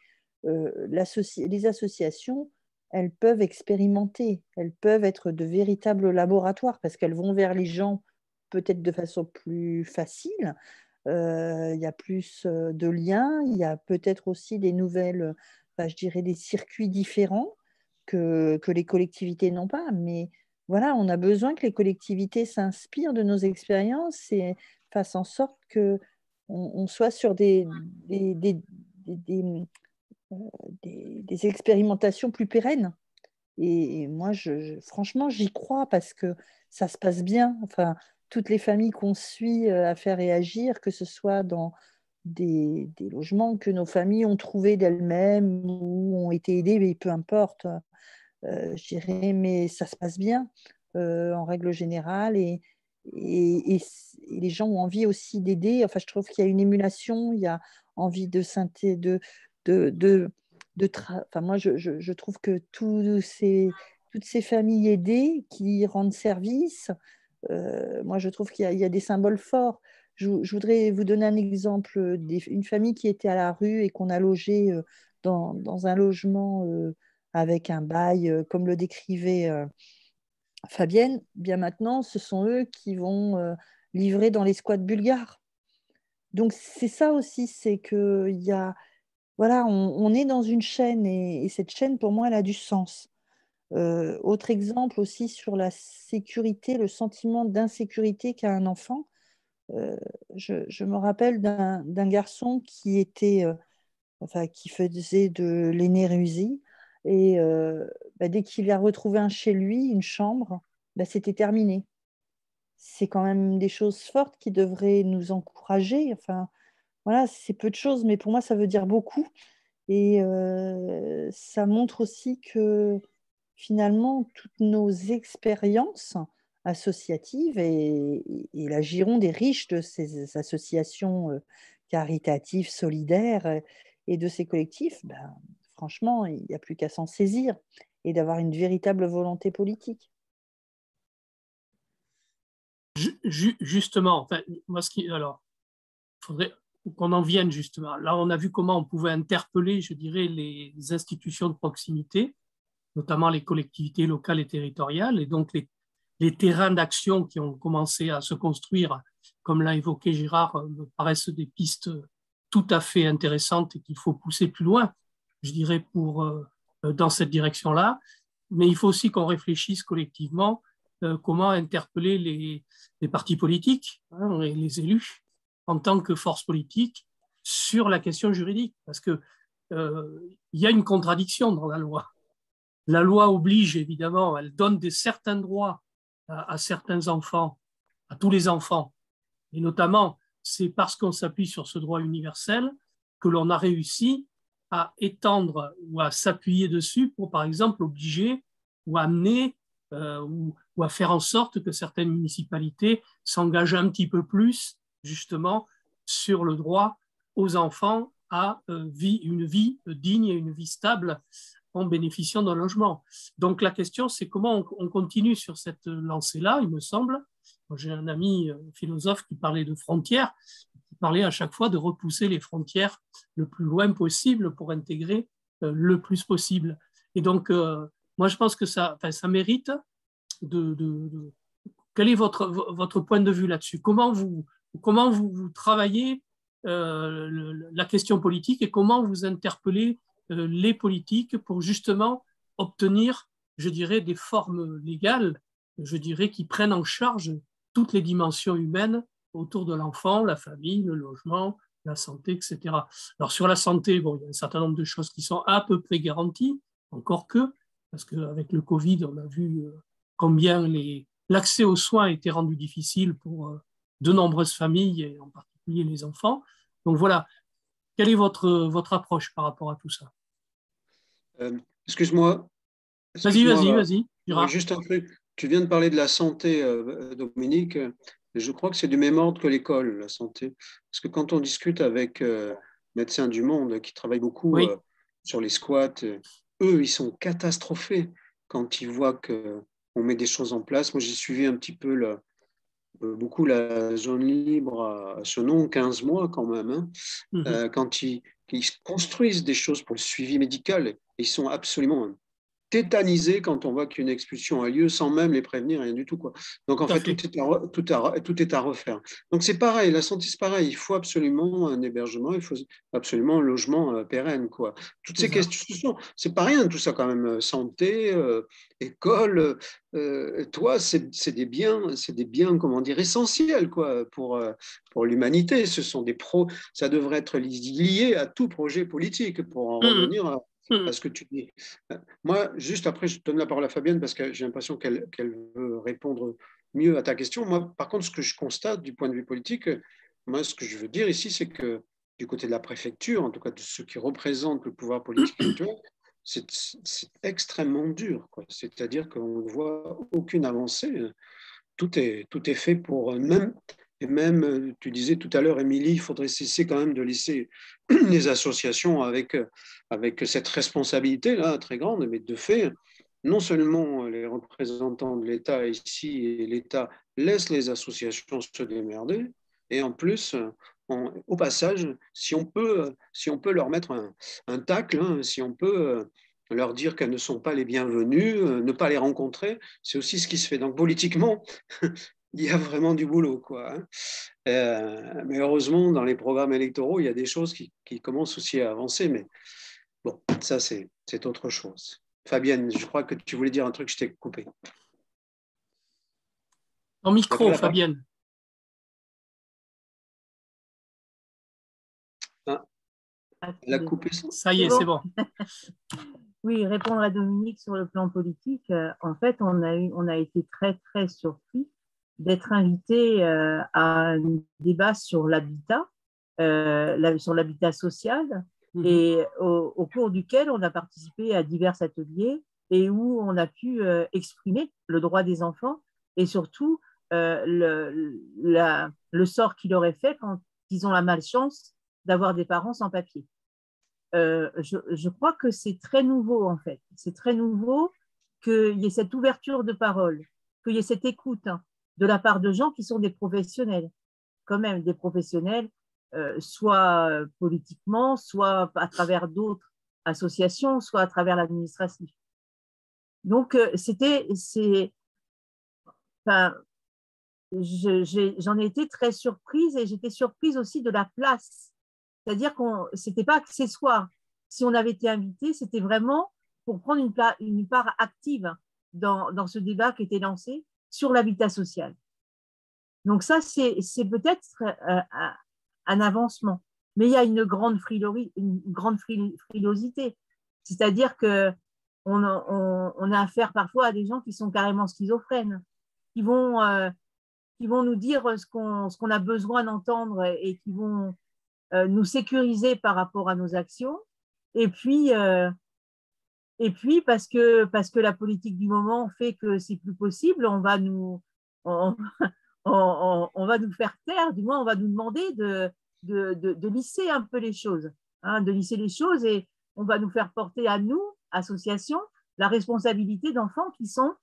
Les associations, elles peuvent expérimenter, elles peuvent être de véritables laboratoires parce qu'elles vont vers les gens peut-être de façon plus facile. Il y a plus de liens, il y a peut-être aussi des nouvelles, je dirais des circuits différents que les collectivités n'ont pas. Mais voilà, on a besoin que les collectivités s'inspirent de nos expériences et fassent en sorte que on soit sur des, euh, des expérimentations plus pérennes. Et moi, franchement, j'y crois parce que ça se passe bien. Enfin, toutes les familles qu'on suit à faire réagir, que ce soit dans des logements que nos familles ont trouvés d'elles-mêmes ou ont été aidées, mais peu importe, je dirais, mais ça se passe bien en règle générale et les gens ont envie aussi d'aider. Enfin, je trouve qu'il y a une émulation, il y a envie de synthé, de, de, enfin, moi, je trouve que toutes ces familles aidées qui rendent service, moi, je trouve il y a des symboles forts. Je voudrais vous donner un exemple une famille qui était à la rue et qu'on a logé dans un logement avec un bail, comme le décrivait Fabienne. Bien maintenant, ce sont eux qui vont livrer dans les squats bulgares. Donc, c'est ça aussi, c'est que il y a, voilà, on est dans une chaîne et cette chaîne, pour moi, elle a du sens. Autre exemple aussi sur la sécurité, le sentiment d'insécurité qu'a un enfant. Euh, je me rappelle d'un garçon qui était, enfin, qui faisait de l'énérusie et dès qu'il a retrouvé un chez lui, une chambre, c'était terminé. c'est quand même des choses fortes qui devraient nous encourager. Enfin, voilà, c'est peu de choses, mais pour moi, ça veut dire beaucoup. Et ça montre aussi que finalement, toutes nos expériences associatives et la gironde est riche de ces associations caritatives, solidaires et de ces collectifs, ben, franchement, il n'y a plus qu'à s'en saisir et d'avoir une véritable volonté politique. Justement, enfin, moi, alors, il faudrait qu'on en vienne justement. Là, on a vu comment on pouvait interpeller, je dirais, les institutions de proximité, notamment les collectivités locales et territoriales, et donc les terrains d'action qui ont commencé à se construire, comme l'a évoqué Gérard, me paraissent des pistes tout à fait intéressantes et qu'il faut pousser plus loin, je dirais, dans cette direction-là. Mais il faut aussi qu'on réfléchisse collectivement comment interpeller les partis politiques, hein, et les élus en tant que force politique sur la question juridique, parce que y a une contradiction dans la loi. La loi oblige, évidemment, elle donne certains droits à certains enfants, à tous les enfants. Et notamment, c'est parce qu'on s'appuie sur ce droit universel que l'on a réussi à étendre ou à s'appuyer dessus pour, par exemple, obliger ou amener ou à faire en sorte que certaines municipalités s'engagent un petit peu plus, justement, sur le droit aux enfants à une vie digne et une vie stable en bénéficiant d'un logement. Donc la question, c'est comment on continue sur cette lancée-là, il me semble. J'ai un ami philosophe qui parlait de frontières, qui parlait à chaque fois de repousser les frontières le plus loin possible pour intégrer le plus possible. Et donc, moi, je pense que ça mérite quel est votre point de vue là-dessus? Comment vous travaillez la question politique et comment vous interpellez les politiques pour justement obtenir, je dirais, des formes légales, je dirais, qui prennent en charge toutes les dimensions humaines autour de l'enfant, la famille, le logement, la santé, etc. Alors sur la santé, bon, il y a un certain nombre de choses qui sont à peu près garanties, encore que, parce qu'avec le Covid, on a vu combien l'accès aux soins a été rendu difficile pour de nombreuses familles, et en particulier les enfants. Donc voilà, quelle est votre approche par rapport à tout ça? Excuse-moi. Vas-y, Gérard. Juste un truc. Tu viens de parler de la santé, Dominique. Je crois que c'est du même ordre que l'école, la santé. Parce que quand on discute avec Médecins du Monde, qui travaillent beaucoup sur les squats, eux, ils sont catastrophés quand ils voient qu'on met des choses en place. Moi, j'ai suivi un petit peu beaucoup la zone libre à ce nom, 15 mois quand même. Hein. Quand ils construisent des choses pour le suivi médical, ils sont absolument tétanisés quand on voit qu'une expulsion a lieu sans même les prévenir, rien du tout, quoi. Donc en fait, tout est à refaire. Donc c'est pareil, la santé c'est pareil, il faut absolument un hébergement, il faut absolument un logement pérenne, quoi. Toutes ces questions, c'est pas rien tout ça quand même, santé, école, toi, c'est des biens, comment dire, essentiels, quoi, pour l'humanité. Ce sont ça devrait être lié à tout projet politique pour en revenir à ce que tu dis. Moi, juste après, je donne la parole à Fabienne parce que j'ai l'impression qu'elle veut répondre mieux à ta question. Moi, par contre, ce que je constate du point de vue politique, moi, ce que je veux dire ici, c'est que du côté de la préfecture, en tout cas de ceux qui représentent le pouvoir politique actuel, c'est extrêmement dur, quoi. C'est-à-dire qu'on ne voit aucune avancée. Tout est fait pour même, tu disais tout à l'heure, Émilie, il faudrait cesser quand même de laisser les associations avec cette responsabilité-là très grande, mais de fait, non seulement les représentants de l'État ici et l'État laissent les associations se démerder, et en plus, au passage, si on peut leur mettre un tacle, hein, si on peut leur dire qu'elles ne sont pas les bienvenues, ne pas les rencontrer, c'est aussi ce qui se fait. Donc politiquement, il y a vraiment du boulot, quoi. Hein. Mais heureusement, dans les programmes électoraux, il y a des choses qui commencent aussi à avancer. Mais bon, ça, c'est autre chose. Fabienne, je crois que tu voulais dire un truc, je t'ai coupé. En micro, Fabienne. Elle a coupé ça. Ça y est, c'est bon. Oui, répondre à Dominique sur le plan politique, en fait, on a été très, très surpris d'être invitée à un débat sur l'habitat, sur l'habitat social, et au cours duquel on a participé à divers ateliers et où on a pu exprimer le droit des enfants et surtout le sort qu'il aurait fait quand ils ont la malchance d'avoir des parents sans papier. Je crois que c'est très nouveau, en fait. C'est très nouveau qu'il y ait cette ouverture de parole, qu'il y ait cette écoute de la part de gens qui sont des professionnels, quand même des professionnels, soit politiquement, soit à travers d'autres associations, soit à travers l'administratif. Donc, enfin, j'en ai été très surprise et j'étais surprise aussi de la place. C'est-à-dire que ce n'était pas accessoire. Si on avait été invité, c'était vraiment pour prendre une part active dans ce débat qui était lancé sur l'habitat social. Donc ça, c'est peut-être un avancement. Mais il y a une grande frilosité. C'est-à-dire qu'on a affaire parfois à des gens qui sont carrément schizophrènes, qui vont nous dire ce qu'on a besoin d'entendre et qui vont nous sécuriser par rapport à nos actions. Et puis parce que la politique du moment fait que c'est plus possible, on va nous faire taire, du moins on va nous demander de lisser un peu les choses, de lisser les choses, et on va nous faire porter à nous, associations, la responsabilité d'enfants qui sont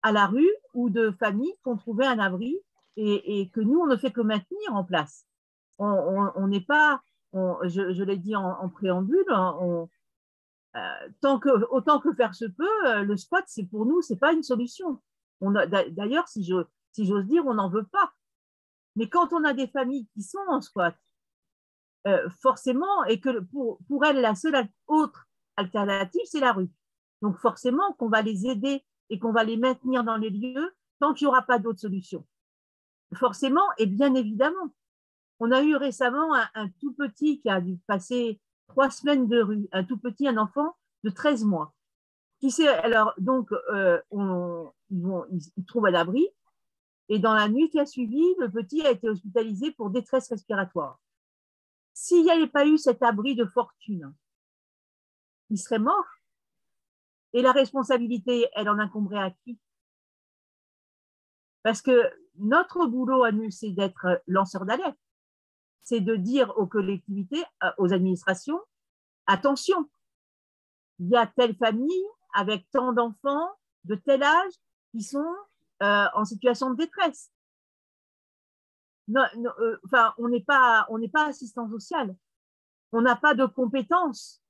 à la rue ou de familles qui ont trouvé un abri et que nous, on ne fait que maintenir en place. On n'est pas, je l'ai dit en préambule, autant que faire se peut, le squat, c'est pour nous, c'est pas une solution. D'ailleurs, si j'ose dire, on n'en veut pas. Mais quand on a des familles qui sont en squat, forcément, et que pour elles, la seule autre alternative, c'est la rue. Donc forcément qu'on va les aider et qu'on va les maintenir dans les lieux tant qu'il n'y aura pas d'autre solution. Forcément, et bien évidemment. On a eu récemment un tout petit qui a dû passer 3 semaines de rue, un enfant de 13 mois. Alors, donc, ils trouvent à l'abri, et dans la nuit qui a suivi, le petit a été hospitalisé pour détresse respiratoire. S'il n'y avait pas eu cet abri de fortune, il serait mort. Et la responsabilité, elle en incomberait à qui? Parce que notre boulot à nous, c'est d'être lanceur d'alerte. C'est de dire aux collectivités, aux administrations, attention, il y a telle famille avec tant d'enfants de tel âge qui sont en situation de détresse. Enfin, on n'est pas assistant social. On n'a pas de compétences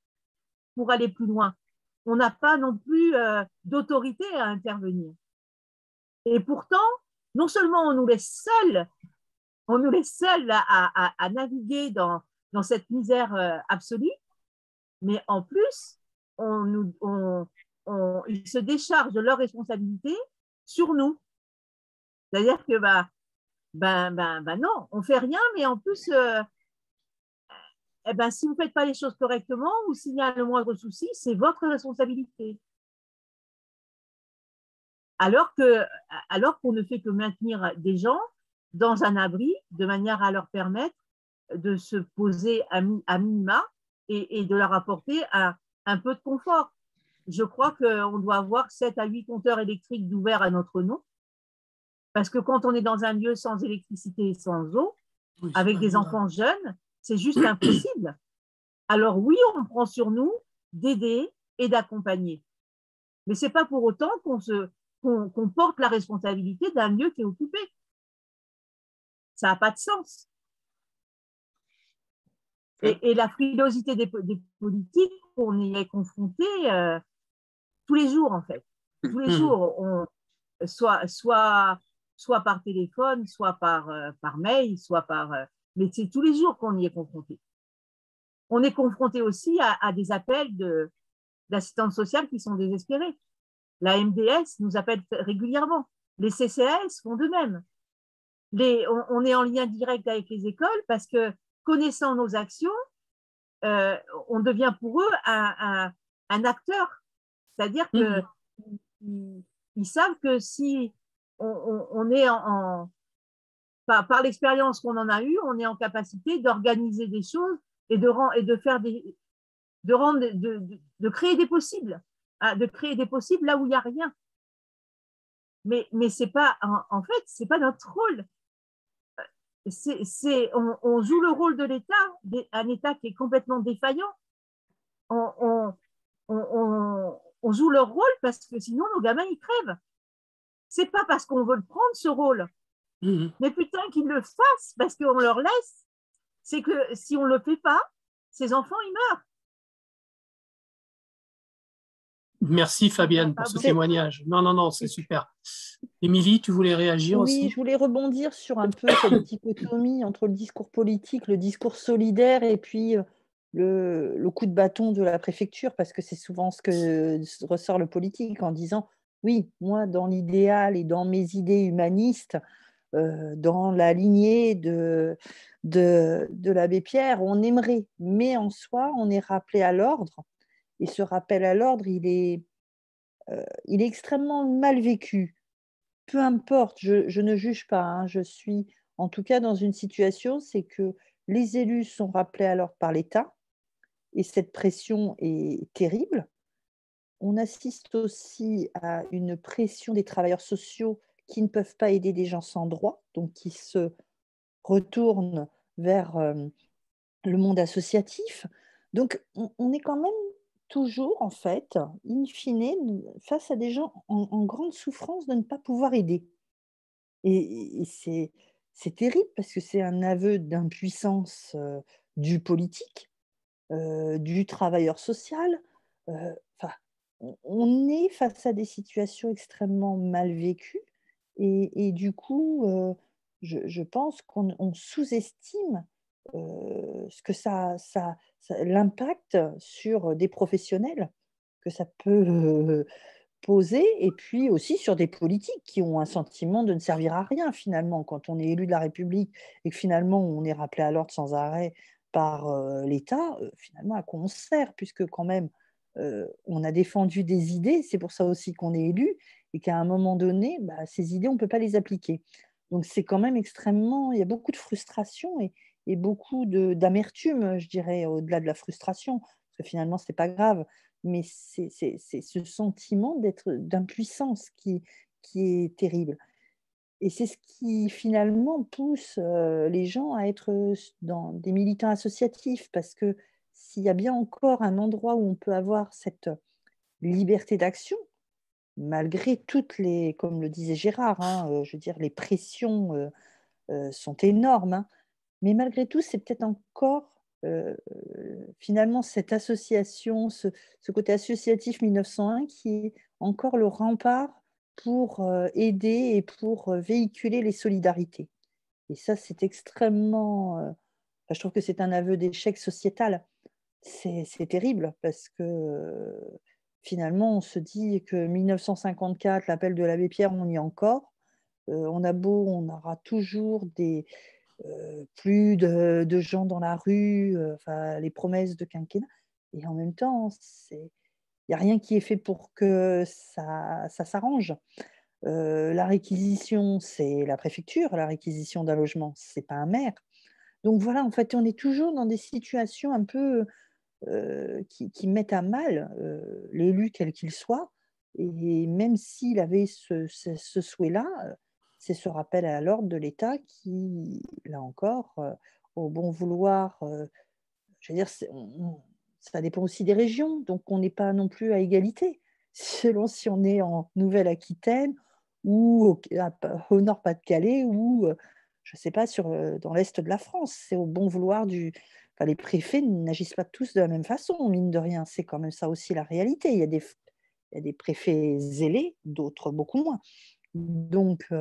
pour aller plus loin. On n'a pas non plus d'autorité à intervenir. Et pourtant, non seulement on nous laisse seuls à naviguer dans cette misère absolue, mais en plus, ils se déchargent de leurs responsabilités sur nous. C'est-à-dire que non, on ne fait rien, mais en plus, si vous ne faites pas les choses correctement ou s'il y a le moindre souci, c'est votre responsabilité. Alors qu'on ne fait que maintenir des gens dans un abri de manière à leur permettre de se poser à minima et de leur apporter un peu de confort. Je crois qu'on doit avoir 7 à 8 compteurs électriques d'ouverts à notre nom, parce que quand on est dans un lieu sans électricité et sans eau, oui, avec des enfants jeunes, c'est juste impossible. Alors oui, on prend sur nous d'aider et d'accompagner. Mais ce n'est pas pour autant qu'on porte la responsabilité d'un lieu qui est occupé. Ça n'a pas de sens. Et la frilosité des politiques, on y est confronté tous les jours, en fait. Tous les jours, soit par téléphone, soit par mail, soit par... mais c'est tous les jours qu'on y est confronté. On est confronté aussi à des appels d'assistantes sociales qui sont désespérés. La MDS nous appelle régulièrement. Les CCAS font de même. On est en lien direct avec les écoles parce que, connaissant nos actions, on devient pour eux un acteur. C'est-à-dire qu'ils savent que si on est par l'expérience qu'on en a eue, on est en capacité d'organiser des choses et de créer des possibles, de créer des possibles là où il n'y a rien. Mais c'est pas, en fait, c'est pas notre rôle. On joue le rôle de l'État, un État qui est complètement défaillant. On joue leur rôle parce que sinon nos gamins ils crèvent. C'est pas parce qu'on veut le prendre ce rôle, mais putain qu'ils le fassent parce qu'on leur laisse. C'est que si on le fait pas, ces enfants ils meurent. Merci Fabienne pour ce témoignage. Non, c'est super. Émilie, tu voulais réagir aussi? Oui, je voulais rebondir sur un peu cette dichotomie entre le discours politique, le discours solidaire et puis le coup de bâton de la préfecture, parce que c'est souvent ce que ressort le politique en disant « Oui, moi, dans l'idéal et dans mes idées humanistes, dans la lignée de l'abbé Pierre, on aimerait, mais en soi, on est rappelé à l'ordre. Et ce rappel à l'ordre, il est extrêmement mal vécu. Peu importe, je ne juge pas, hein, je suis en tout cas dans une situation, c'est que les élus sont rappelés à l'ordre par l'État et cette pression est terrible. On assiste aussi à une pression des travailleurs sociaux qui ne peuvent pas aider des gens sans droit, donc qui se retournent vers le monde associatif. Donc, on est quand même toujours, en fait, in fine, face à des gens en grande souffrance de ne pas pouvoir aider. Et c'est terrible parce que c'est un aveu d'impuissance du politique, du travailleur social. Enfin, on est face à des situations extrêmement mal vécues et du coup, je pense qu'on sous-estime ce que l'impact sur des professionnels que ça peut poser et puis aussi sur des politiques qui ont un sentiment de ne servir à rien finalement. Quand on est élu de la République et que finalement on est rappelé à l'ordre sans arrêt par l'État, finalement à quoi on se sert puisque quand même on a défendu des idées, c'est pour ça aussi qu'on est élu et qu'à un moment donné, bah, ces idées on ne peut pas les appliquer. Donc c'est quand même extrêmement, il y a beaucoup de frustration et beaucoup d'amertume, je dirais, au-delà de la frustration, parce que finalement ce n'est pas grave mais c'est ce sentiment d'impuissance qui est terrible. Et c'est ce qui finalement pousse les gens à être dans des militants associatifs, parce que s'il y a bien encore un endroit où on peut avoir cette liberté d'action, malgré toutes les, comme le disait Gérard, hein, je veux dire, les pressions sont énormes, hein, mais malgré tout, c'est peut-être encore finalement cette association, ce côté associatif 1901 qui est encore le rempart pour aider et pour véhiculer les solidarités. Et ça, c'est extrêmement... je trouve que c'est un aveu d'échec sociétal. C'est terrible parce que finalement, on se dit que 1954, l'appel de l'abbé Pierre, on y est encore. On aura toujours plus de gens dans la rue, les promesses de quinquennat. Et en même temps, il n'y a rien qui est fait pour que ça s'arrange. La réquisition, c'est la préfecture. La réquisition d'un logement, ce n'est pas un maire. Donc voilà, en fait, on est toujours dans des situations un peu qui mettent à mal l'élu, quel qu'il soit. Et même s'il avait ce souhait-là, c'est ce rappel à l'ordre de l'État qui, là encore, au bon vouloir, je veux dire, ça dépend aussi des régions, donc on n'est pas non plus à égalité, selon si on est en Nouvelle-Aquitaine ou au Nord-Pas-de-Calais ou, je ne sais pas, dans l'Est de la France. C'est au bon vouloir les préfets n'agissent pas tous de la même façon, mine de rien. C'est quand même ça aussi la réalité. Il y a des préfets zélés, d'autres beaucoup moins. Donc,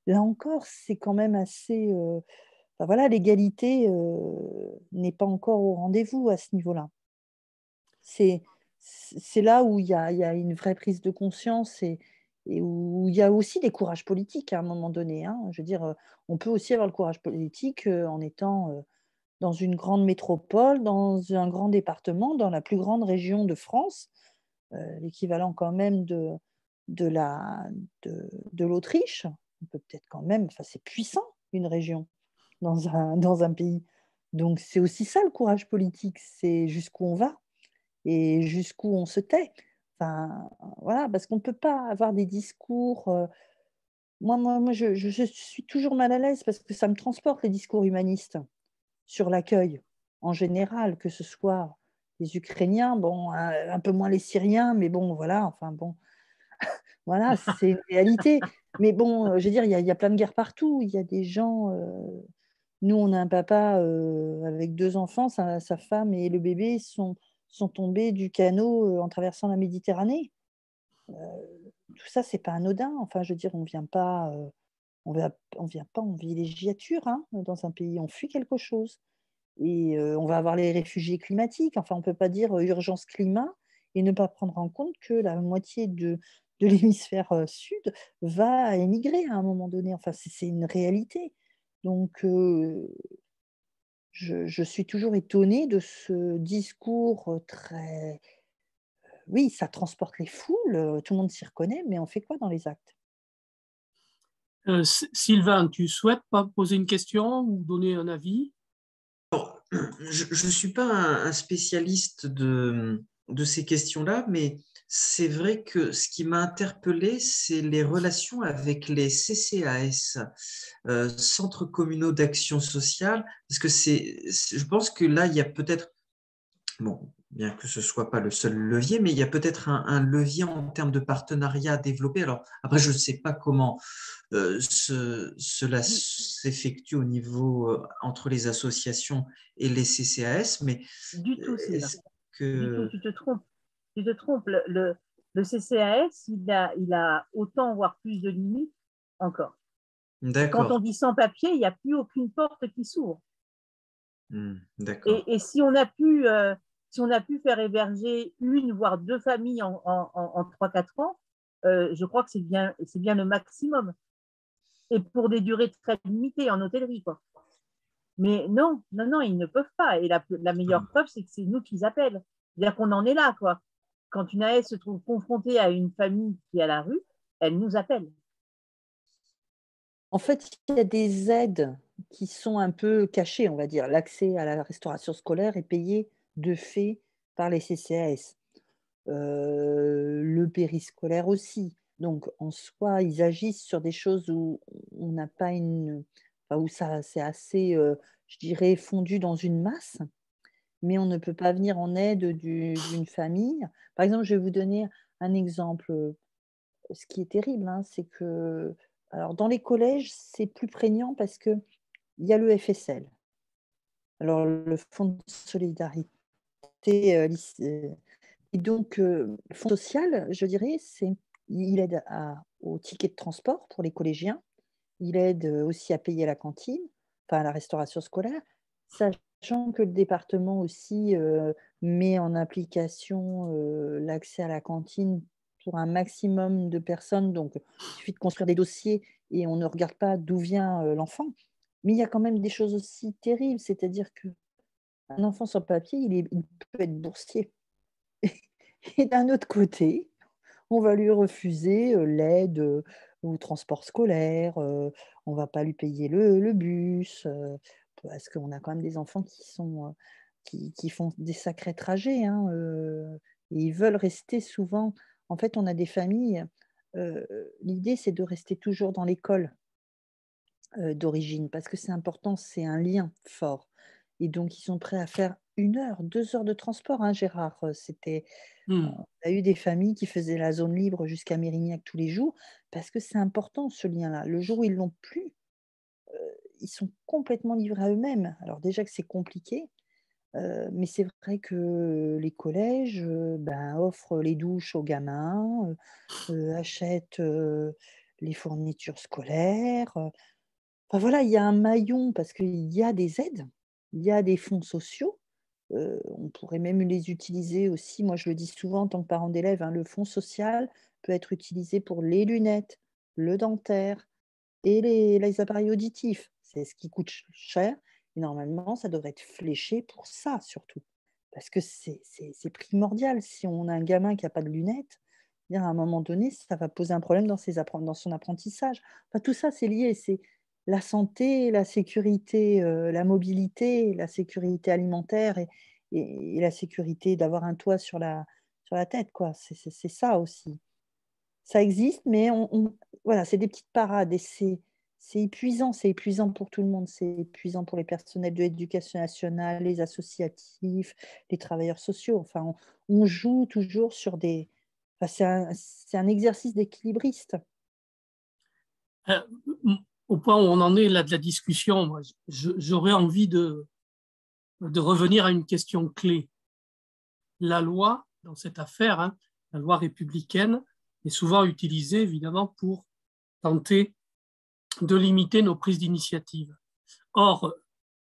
là encore, c'est quand même assez... voilà, l'égalité n'est pas encore au rendez-vous à ce niveau-là. C'est là où il y a une vraie prise de conscience et où il y a aussi des courages politiques à un moment donné. Hein. Je veux dire, on peut aussi avoir le courage politique en étant dans une grande métropole, dans un grand département, dans la plus grande région de France, l'équivalent quand même de l'Autriche, on peut peut-être quand même, enfin, c'est puissant, une région, dans un pays. Donc, c'est aussi ça le courage politique, c'est jusqu'où on va et jusqu'où on se tait. Enfin, voilà, parce qu'on ne peut pas avoir des discours. Moi je suis toujours mal à l'aise parce que ça me transporte les discours humanistes sur l'accueil en général, que ce soit les Ukrainiens, bon, un peu moins les Syriens, mais bon, voilà, enfin bon, voilà, c'est une réalité. Mais bon, je veux dire, il y a plein de guerres partout. Il y a des gens. Nous, on a un papa avec 2 enfants, sa femme et le bébé sont tombés du canot en traversant la Méditerranée. Tout ça, c'est pas anodin. Enfin, je veux dire, on vient pas en villégiature hein, dans un pays. On fuit quelque chose. Et on va avoir les réfugiés climatiques. Enfin, on ne peut pas dire urgence climat et ne pas prendre en compte que la moitié de l'hémisphère sud va émigrer à un moment donné. Enfin, c'est une réalité. Donc, je suis toujours étonnée de ce discours très... Oui, ça transporte les foules, tout le monde s'y reconnaît, mais on fait quoi dans les actes? Sylvain, tu souhaites pas poser une question ou donner un avis? Je ne suis pas un spécialiste de ces questions-là, mais c'est vrai que ce qui m'a interpellé, c'est les relations avec les CCAS, Centres communaux d'action sociale, parce que je pense que là, il y a peut-être, bon, bien que ce ne soit pas le seul levier, mais il y a peut-être un levier en termes de partenariat à développer. Alors, après, je ne sais pas comment cela s'effectue au niveau entre les associations et les CCAS, mais Du tout, Sylvain. est-ce Du tout, que... tu te trompes. Tu te trompes. Le CCAS, il a autant, voire plus de limites encore. Quand on D'accord. dit sans papier, il n'y a plus aucune porte qui s'ouvre. D'accord. Et si on a pu faire héberger une, voire 2 familles en 3-4 ans, je crois que c'est bien le maximum. Et pour des durées très limitées en hôtellerie, quoi. Mais non, non, non, ils ne peuvent pas. Et la meilleure preuve, c'est que c'est nous qu'ils appellent. C'est-à-dire qu'on en est là, quoi. Quand une AS se trouve confrontée à une famille qui est à la rue, elle nous appelle. En fait, il y a des aides qui sont un peu cachées, on va dire. L'accès à la restauration scolaire est payé de fait par les CCAS. Le périscolaire aussi. Donc, en soi, ils agissent sur des choses où on n'a pas enfin, où ça, c'est assez, je dirais, fondu dans une masse, mais on ne peut pas venir en aide d'une famille. Par exemple, je vais vous donner un exemple. Ce qui est terrible, hein, c'est que, alors dans les collèges, c'est plus prégnant parce qu'il y a le FSL. Alors, le Fonds de solidarité, et donc, le fonds social, je dirais, il aide au ticket de transport pour les collégiens, il aide aussi à payer la cantine, enfin la restauration scolaire, sachant que le département aussi met en application l'accès à la cantine pour un maximum de personnes. Donc, il suffit de construire des dossiers et on ne regarde pas d'où vient l'enfant. Mais il y a quand même des choses aussi terribles, c'est-à-dire qu'un enfant sans papier, il peut être boursier. Et d'un autre côté, on va lui refuser l'aide au transport scolaire, on ne va pas lui payer le bus, parce qu'on a quand même des enfants qui font des sacrés trajets, hein, et ils veulent rester souvent. En fait, on a des familles, l'idée c'est de rester toujours dans l'école d'origine, parce que c'est important, c'est un lien fort. Et donc, ils sont prêts à faire 1 heure, 2 heures de transport, hein, Gérard. On a eu des familles qui faisaient la zone libre jusqu'à Mérignac tous les jours, parce que c'est important ce lien-là. Le jour où ils l'ont plus, ils sont complètement livrés à eux-mêmes. Alors déjà que c'est compliqué, mais c'est vrai que les collèges ben, offrent les douches aux gamins, achètent les fournitures scolaires. Enfin voilà, il y a un maillon parce qu'il y a des aides, il y a des fonds sociaux. On pourrait même les utiliser aussi. Moi, je le dis souvent en tant que parent d'élève, hein, le fonds social peut être utilisé pour les lunettes, le dentaire et les appareils auditifs. C'est ce qui coûte cher. Et normalement, ça devrait être fléché pour ça surtout. Parce que c'est primordial. Si on a un gamin qui n'a pas de lunettes, À un moment donné, ça va poser un problème dans son apprentissage. Enfin, tout ça, c'est lié. C'est la santé, la sécurité, la mobilité, la sécurité alimentaire et la sécurité d'avoir un toit sur la tête, quoi. C'est ça aussi. Ça existe, mais voilà, c'est des petites parades et c'est épuisant pour tout le monde. C'est épuisant pour les personnels de l'éducation nationale, les associatifs, les travailleurs sociaux. Enfin, on joue toujours sur des... Enfin, c'est un exercice d'équilibriste. Au point où on en est là de la discussion, moi, j'aurais envie de revenir à une question clé. La loi, dans cette affaire, hein, la loi républicaine, est souvent utilisée évidemment pour tenter de limiter nos prises d'initiative. Or,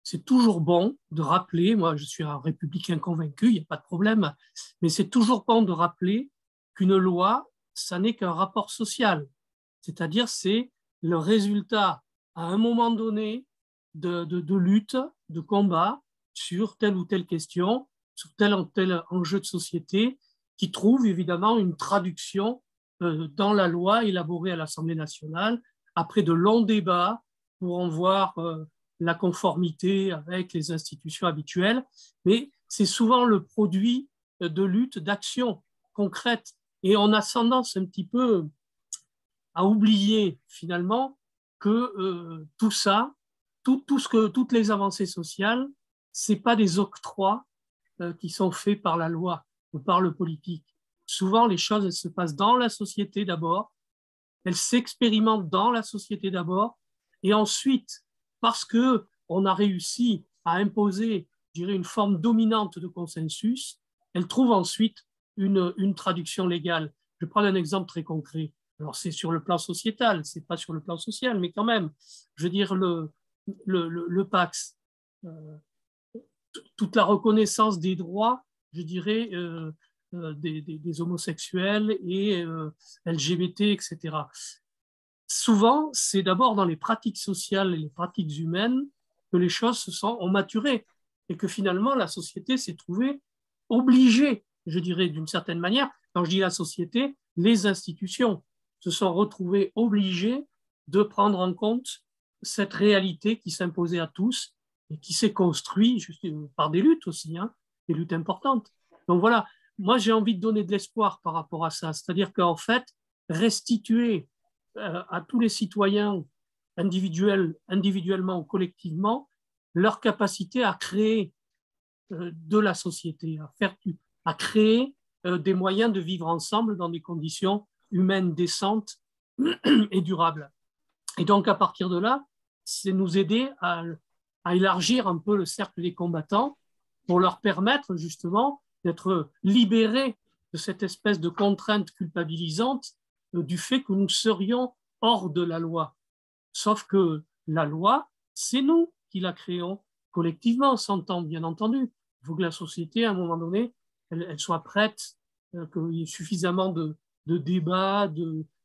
c'est toujours bon de rappeler, moi je suis un républicain convaincu, il n'y a pas de problème, mais c'est toujours bon de rappeler qu'une loi, ça n'est qu'un rapport social, c'est-à-dire c'est le résultat à un moment donné de lutte, de combat sur telle ou telle question, sur tel ou tel enjeu de société, qui trouve évidemment une traduction dans la loi élaborée à l'Assemblée nationale, après de longs débats pour en voir la conformité avec les institutions habituelles, mais c'est souvent le produit de lutte, d'actions concrètes. Et on a tendance un petit peu à oublier finalement que tout ça, toutes les avancées sociales, ce n'est pas des octrois qui sont faits par la loi ou par le politique. Souvent, les choses elles se passent dans la société d'abord, elles s'expérimentent dans la société d'abord, et ensuite, parce qu'on a réussi à imposer, je dirais, une forme dominante de consensus, elles trouvent ensuite une traduction légale. Je prends un exemple très concret. Alors, c'est sur le plan sociétal, ce n'est pas sur le plan social, mais quand même, je veux dire, le PACS, toute la reconnaissance des droits, je dirais, des homosexuels et LGBT, etc. Souvent, c'est d'abord dans les pratiques sociales et les pratiques humaines que les choses ont maturé et que finalement la société s'est trouvée obligée, je dirais d'une certaine manière, quand je dis la société, les institutions se sont retrouvées obligées de prendre en compte cette réalité qui s'imposait à tous et qui s'est construite par des luttes aussi, hein, des luttes importantes. Donc voilà, moi j'ai envie de donner de l'espoir par rapport à ça, c'est-à-dire qu'en fait, restituer à tous les citoyens individuellement ou collectivement leur capacité à créer de la société, à créer des moyens de vivre ensemble dans des conditions humaines décentes et durables. Et donc à partir de là, c'est nous aider à élargir un peu le cercle des combattants pour leur permettre justement d'être libérés de cette espèce de contrainte culpabilisante du fait que nous serions hors de la loi. Sauf que la loi, c'est nous qui la créons collectivement, s'entend bien entendu. Il faut que la société, à un moment donné, elle soit prête, qu'il y ait suffisamment de débats,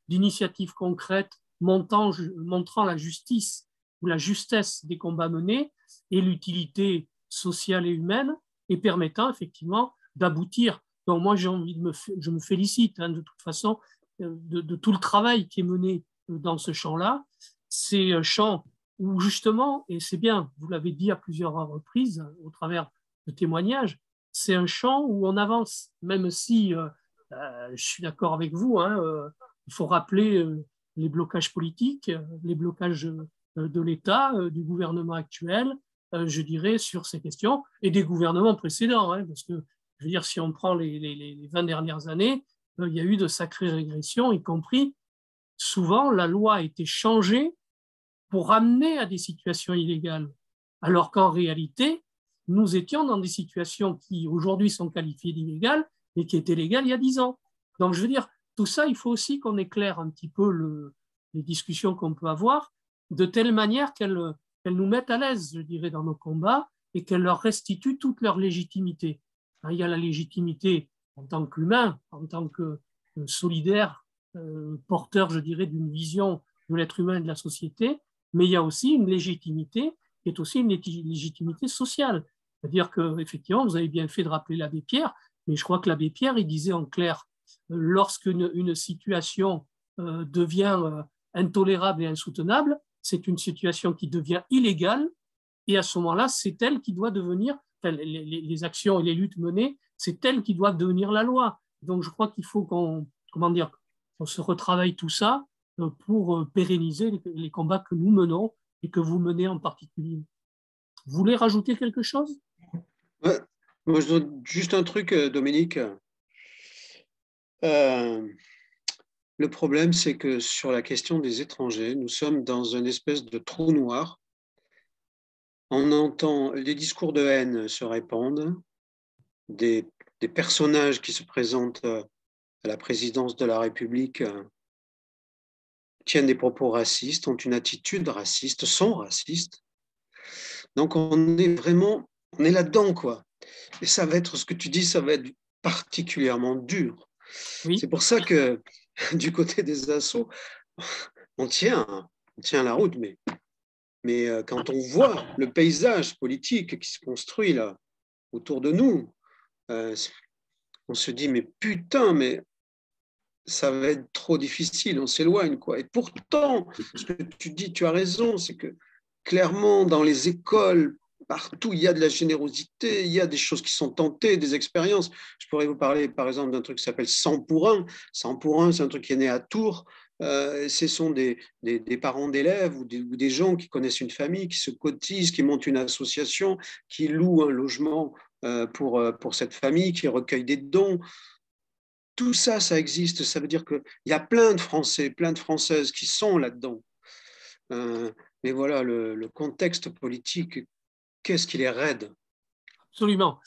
d'initiatives concrètes montrant la justice ou la justesse des combats menés et l'utilité sociale et humaine et permettant effectivement d'aboutir. Donc moi, je me félicite de toute façon de tout le travail qui est mené dans ce champ-là. C'est un champ où justement, et c'est bien, vous l'avez dit à plusieurs reprises au travers de témoignages, c'est un champ où on avance, même si je suis d'accord avec vous, il faut rappeler les blocages politiques, les blocages de l'État, du gouvernement actuel, je dirais, sur ces questions, et des gouvernements précédents, parce que, je veux dire, si on prend les 20 dernières années, il y a eu de sacrées régressions, y compris, souvent, la loi a été changée pour amener à des situations illégales, alors qu'en réalité, nous étions dans des situations qui, aujourd'hui, sont qualifiées d'illégales, mais qui étaient légales il y a 10 ans. Donc, je veux dire, tout ça, il faut aussi qu'on éclaire un petit peu les discussions qu'on peut avoir, de telle manière qu'elles nous mettent à l'aise, je dirais, dans nos combats, et qu'elles leur restituent toute leur légitimité. Il y a la légitimité en tant qu'humain, en tant que solidaire, porteur, je dirais, d'une vision de l'être humain et de la société, mais il y a aussi une légitimité qui est aussi une légitimité sociale. C'est-à-dire qu'effectivement, vous avez bien fait de rappeler l'abbé Pierre, mais je crois que l'abbé Pierre, il disait en clair lorsqu'une situation devient intolérable et insoutenable, c'est une situation qui devient illégale, et à ce moment-là, c'est elle qui doit devenir, enfin, les actions et les luttes menées, c'est elles qui doivent devenir la loi. Donc je crois qu'il faut qu'on se retravaille tout ça pour pérenniser les combats que nous menons et que vous menez en particulier. Vous voulez rajouter quelque chose? Ouais. Moi, je donne juste un truc, Dominique. Le problème, c'est que sur la question des étrangers, nous sommes dans une espèce de trou noir. On entend les discours de haine se répandent, des personnages qui se présentent à la présidence de la République tiennent des propos racistes, ont une attitude raciste, sont racistes. Donc on est là-dedans, quoi. Et ça va être, ce que tu dis, ça va être particulièrement dur. Oui. C'est pour ça que du côté des assos, on tient la route, mais quand on voit le paysage politique qui se construit là autour de nous, on se dit mais putain, mais ça va être trop difficile, on s'éloigne, quoi. Et pourtant, ce que tu dis, tu as raison, c'est que clairement dans les écoles, partout, il y a de la générosité, il y a des choses qui sont tentées, des expériences. Je pourrais vous parler, par exemple, d'un truc qui s'appelle 100 pour 1. 100 pour 1, c'est un truc qui est né à Tours. Ce sont des parents d'élèves ou des gens qui connaissent une famille, qui se cotisent, qui montent une association, qui louent un logement pour cette famille, qui recueillent des dons. Tout ça, ça existe. Ça veut dire qu'il y a plein de Français, plein de Françaises qui sont là-dedans. Mais voilà, le contexte politique, qu'est-ce qu'il est raide. Absolument.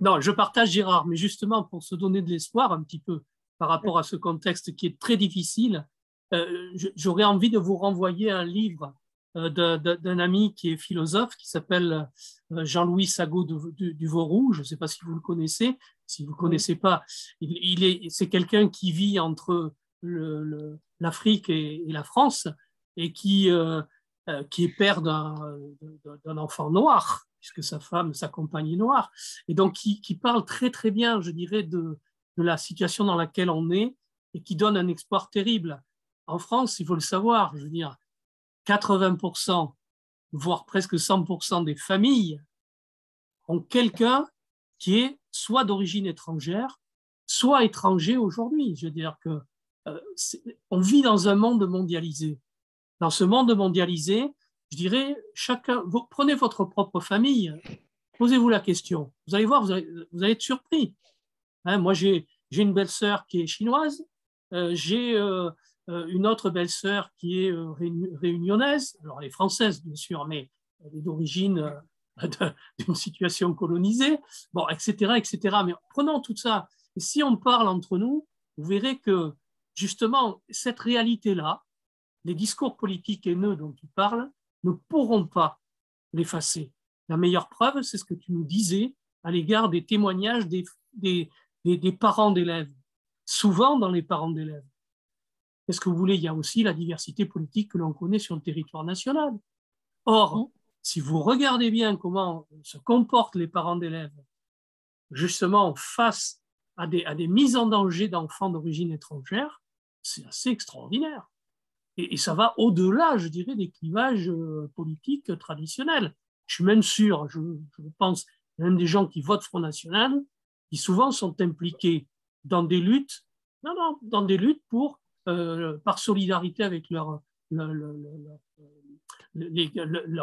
Non, je partage Gérard, mais justement pour se donner de l'espoir un petit peu par rapport à ce contexte qui est très difficile, j'aurais envie de vous renvoyer un livre d'un ami qui est philosophe, qui s'appelle Jean-Louis Sagot du Vauroux. Je ne sais pas si vous le connaissez. Si vous ne connaissez pas, c'est quelqu'un qui vit entre l'Afrique et la France et qui est père d'un enfant noir, puisque sa compagne est noire, et donc qui parle très très bien, je dirais, de la situation dans laquelle on est et qui donne un espoir terrible. En France, il faut le savoir, je veux dire, 80%, voire presque 100% des familles ont quelqu'un qui est soit d'origine étrangère, soit étranger aujourd'hui. Je veux dire que on vit dans un monde mondialisé. Dans ce monde mondialisé, je dirais, prenez votre propre famille, posez-vous la question. Vous allez voir, vous allez être surpris. Hein, moi, j'ai une belle-sœur qui est chinoise, j'ai une autre belle-sœur qui est réunionnaise, alors elle est française, bien sûr, mais elle est d'origine d'une situation colonisée, bon, etc., etc. Mais prenons tout ça. Et si on parle entre nous, vous verrez que, justement, cette réalité-là, les discours politiques haineux dont tu parles ne pourront pas l'effacer. La meilleure preuve, c'est ce que tu nous disais à l'égard des témoignages des parents d'élèves. Souvent, dans les parents d'élèves, qu'est-ce que vous voulez? Il y a aussi la diversité politique que l'on connaît sur le territoire national. Or, si vous regardez bien comment se comportent les parents d'élèves, justement face à des mises en danger d'enfants d'origine étrangère, c'est assez extraordinaire. Et ça va au-delà, je dirais, des clivages politiques traditionnels. Je suis même sûr, je pense, il y a même des gens qui votent Front National, qui souvent sont impliqués dans des luttes, dans des luttes par solidarité avec leurs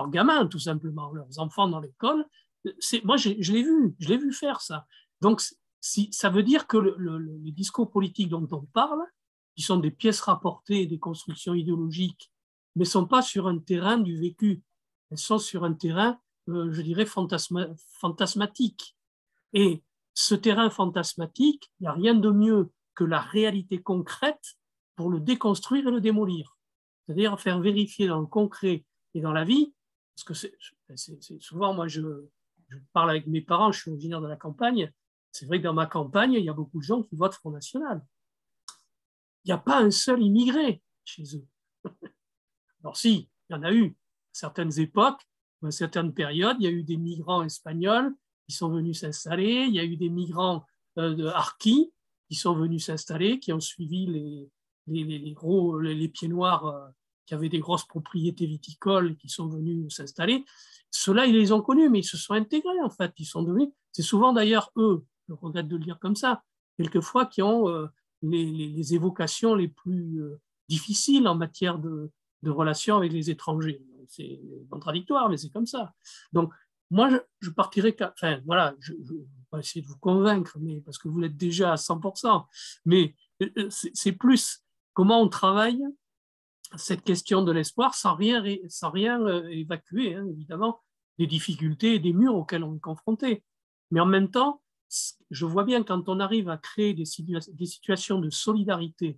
gamins, tout simplement, leurs enfants dans l'école. Moi, je l'ai vu faire ça. Donc, ça veut dire que les discours politiques dont on parle, qui sont des pièces rapportées, des constructions idéologiques, mais ne sont pas sur un terrain du vécu. Elles sont sur un terrain, je dirais, fantasmatique. Et ce terrain fantasmatique, il n'y a rien de mieux que la réalité concrète pour le déconstruire et le démolir. C'est-à-dire faire vérifier dans le concret et dans la vie, parce que c'est souvent, moi, je parle avec mes parents, je suis originaire de la campagne, c'est vrai que dans ma campagne, il y a beaucoup de gens qui votent Front National. Il n'y a pas un seul immigré chez eux. Alors si, il y en a eu à certaines époques, à certaines périodes, il y a eu des migrants espagnols qui sont venus s'installer, il y a eu des migrants de harkis qui sont venus s'installer, qui ont suivi les pieds noirs qui avaient des grosses propriétés viticoles, qui sont venus s'installer. Ceux-là, ils les ont connus, mais ils se sont intégrés, en fait. Ils sont devenus, c'est souvent d'ailleurs eux, je regrette de le dire comme ça, quelquefois qui ont les évocations les plus difficiles en matière de relations avec les étrangers. C'est contradictoire, mais c'est comme ça. Donc, moi, je partirais, enfin, voilà, je vais pas essayer de vous convaincre, mais, parce que vous l'êtes déjà à 100%, mais c'est plus comment on travaille cette question de l'espoir sans rien évacuer, hein, évidemment, des difficultés et des murs auxquels on est confronté. Mais en même temps, je vois bien quand on arrive à créer des situations de solidarité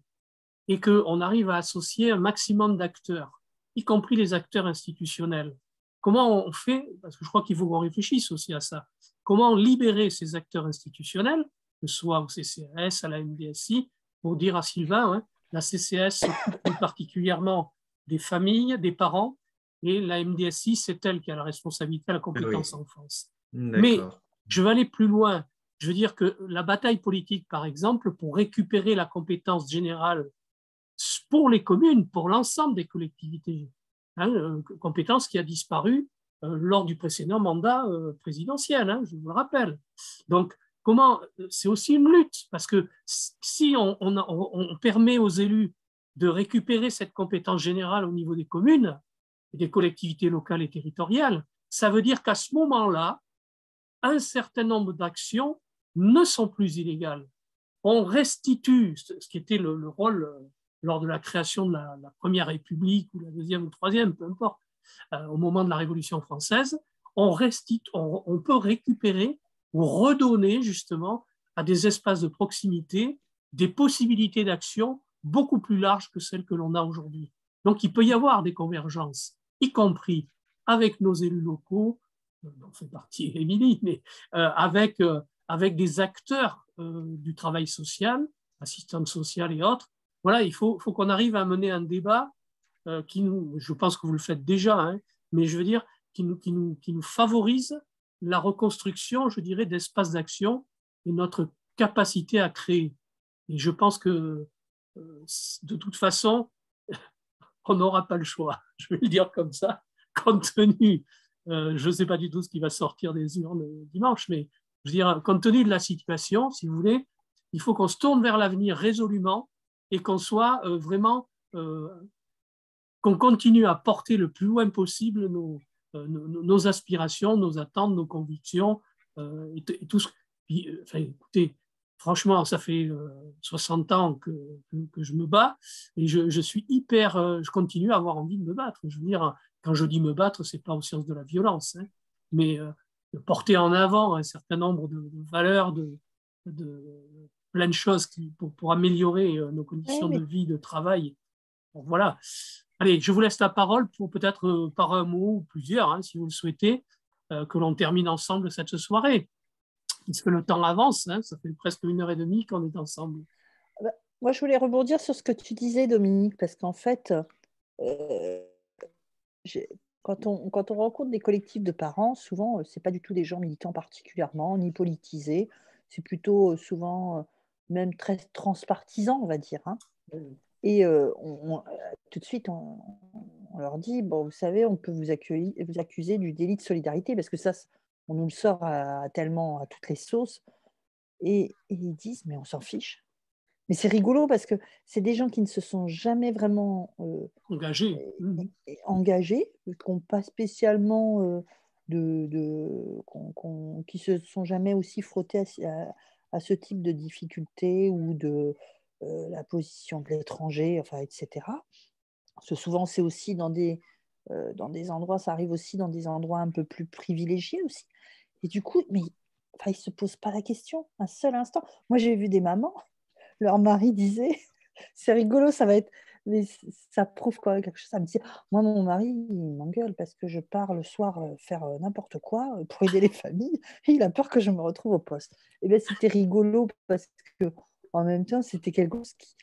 et qu'on arrive à associer un maximum d'acteurs, y compris les acteurs institutionnels, comment on fait, parce que je crois qu'il faut qu'on réfléchisse aussi à ça, comment libérer ces acteurs institutionnels, que ce soit au CCAS, à la MDSI, pour dire à Sylvain, hein, la CCS s'occupe plus particulièrement des familles, des parents, et la MDSI, c'est elle qui a la responsabilité de la compétence enfance. Mais je vais aller plus loin. Je veux dire que la bataille politique, par exemple, pour récupérer la compétence générale pour les communes, pour l'ensemble des collectivités, hein, compétence qui a disparu lors du précédent mandat présidentiel, hein, je vous le rappelle. Donc, c'est aussi une lutte, parce que si on permet aux élus de récupérer cette compétence générale au niveau des communes, et des collectivités locales et territoriales, ça veut dire qu'à ce moment-là, un certain nombre d'actions ne sont plus illégales. On restitue ce qui était le rôle lors de la création de la Première République, ou la Deuxième ou Troisième, peu importe, au moment de la Révolution française, on peut récupérer ou redonner justement à des espaces de proximité des possibilités d'action beaucoup plus larges que celles que l'on a aujourd'hui. Donc, il peut y avoir des convergences, y compris avec nos élus locaux, dont fait partie Émilie, mais avec des acteurs du travail social, assistante sociale et autres. Voilà, il faut qu'on arrive à mener un débat je pense que vous le faites déjà, hein, mais je veux dire, qui nous favorise la reconstruction, je dirais, d'espaces d'action et notre capacité à créer. Et je pense que, de toute façon, on n'aura pas le choix, je vais le dire comme ça, compte tenu, je ne sais pas du tout ce qui va sortir des urnes dimanche, mais je veux dire, compte tenu de la situation, si vous voulez, il faut qu'on se tourne vers l'avenir résolument et qu'on soit vraiment, qu'on continue à porter le plus loin possible nos aspirations, nos attentes, nos convictions, et tout ce. Enfin, écoutez, franchement, ça fait 60 ans que je me bats et je suis je continue à avoir envie de me battre. Je veux dire, quand je dis me battre, c'est pas au sens de la violence, hein, mais de porter en avant un certain nombre de valeurs, de plein de choses pour améliorer nos conditions de vie, de travail. Donc, voilà. Allez, je vous laisse la parole pour peut-être par un mot ou plusieurs, hein, si vous le souhaitez, que l'on termine ensemble cette soirée. Puisque le temps avance, hein, ça fait presque 1h30 qu'on est ensemble. Moi, je voulais rebondir sur ce que tu disais, Dominique, parce qu'en fait, quand on rencontre des collectifs de parents, souvent, ce n'est pas du tout des gens militants particulièrement, ni politisés. C'est plutôt souvent même très transpartisan, on va dire. Hein. Et tout de suite, on leur dit, bon, vous savez, on peut vous accuser du délit de solidarité, parce que ça, on nous le sort tellement à toutes les sauces. Et ils disent, mais on s'en fiche. Mais c'est rigolo parce que c'est des gens qui ne se sont jamais vraiment engagés, qui n'ont pas spécialement qui se sont jamais aussi frottés à ce type de difficultés ou de la position de l'étranger, enfin, etc. Parce que souvent, c'est aussi dans des endroits, ça arrive aussi dans des endroits un peu plus privilégiés aussi. Et du coup, mais enfin, ils ne se posent pas la question un seul instant. Moi, j'ai vu des mamans, leur mari disait, c'est rigolo, ça va être, mais ça prouve quoi, quelque chose. Ça me dit, moi, mon mari, il m'engueule parce que je pars le soir faire n'importe quoi pour aider les familles. Et il a peur que je me retrouve au poste. Et bien, c'était rigolo parce que en même temps, c'était quelque chose qui,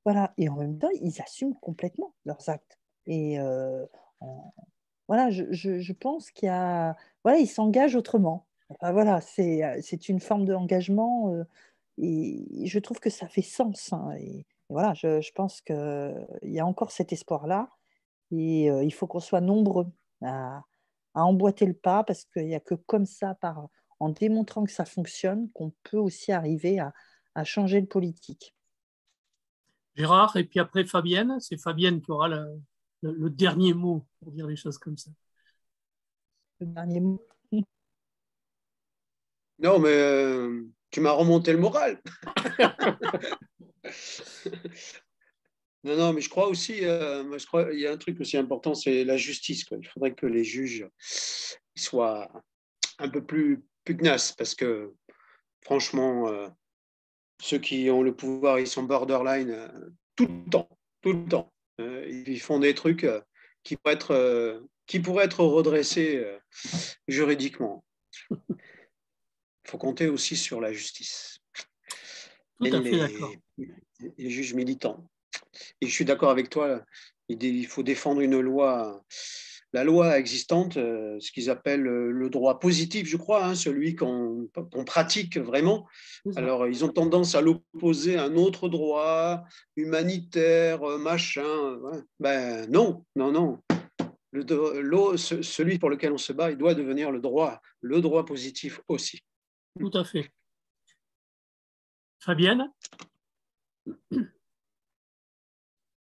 voilà. Et en même temps, ils assument complètement leurs actes. Et voilà, je pense qu'il y a, voilà, ils s'engagent autrement. Enfin, voilà, c'est une forme d'engagement. et je trouve que ça fait sens. Hein, et voilà, je pense qu'il y a encore cet espoir-là. Et il faut qu'on soit nombreux à emboîter le pas, parce qu'il n'y a que comme ça, en démontrant que ça fonctionne, qu'on peut aussi arriver à changer le politique. Gérard, et puis après Fabienne. C'est Fabienne qui aura le dernier mot pour dire les choses comme ça. Le dernier mot. Non, mais tu m'as remonté le moral. Non, mais je crois aussi, moi, je crois, il y a un truc aussi important, c'est la justice, quoi. Il faudrait que les juges soient un peu plus pugnaces, parce que franchement, ceux qui ont le pouvoir, ils sont borderline tout le temps, tout le temps. Ils font des trucs qui pourraient être redressés juridiquement. Il faut compter aussi sur la justice. Tout à fait d'accord. Les juges militants. Et je suis d'accord avec toi, il faut défendre une loi, la loi existante, ce qu'ils appellent le droit positif, je crois, hein, celui qu'on pratique vraiment. Alors, ils ont tendance à l'opposer à un autre droit, humanitaire, machin. Ouais. Ben non. Celui pour lequel on se bat, il doit devenir le droit positif aussi. Tout à fait. Fabienne?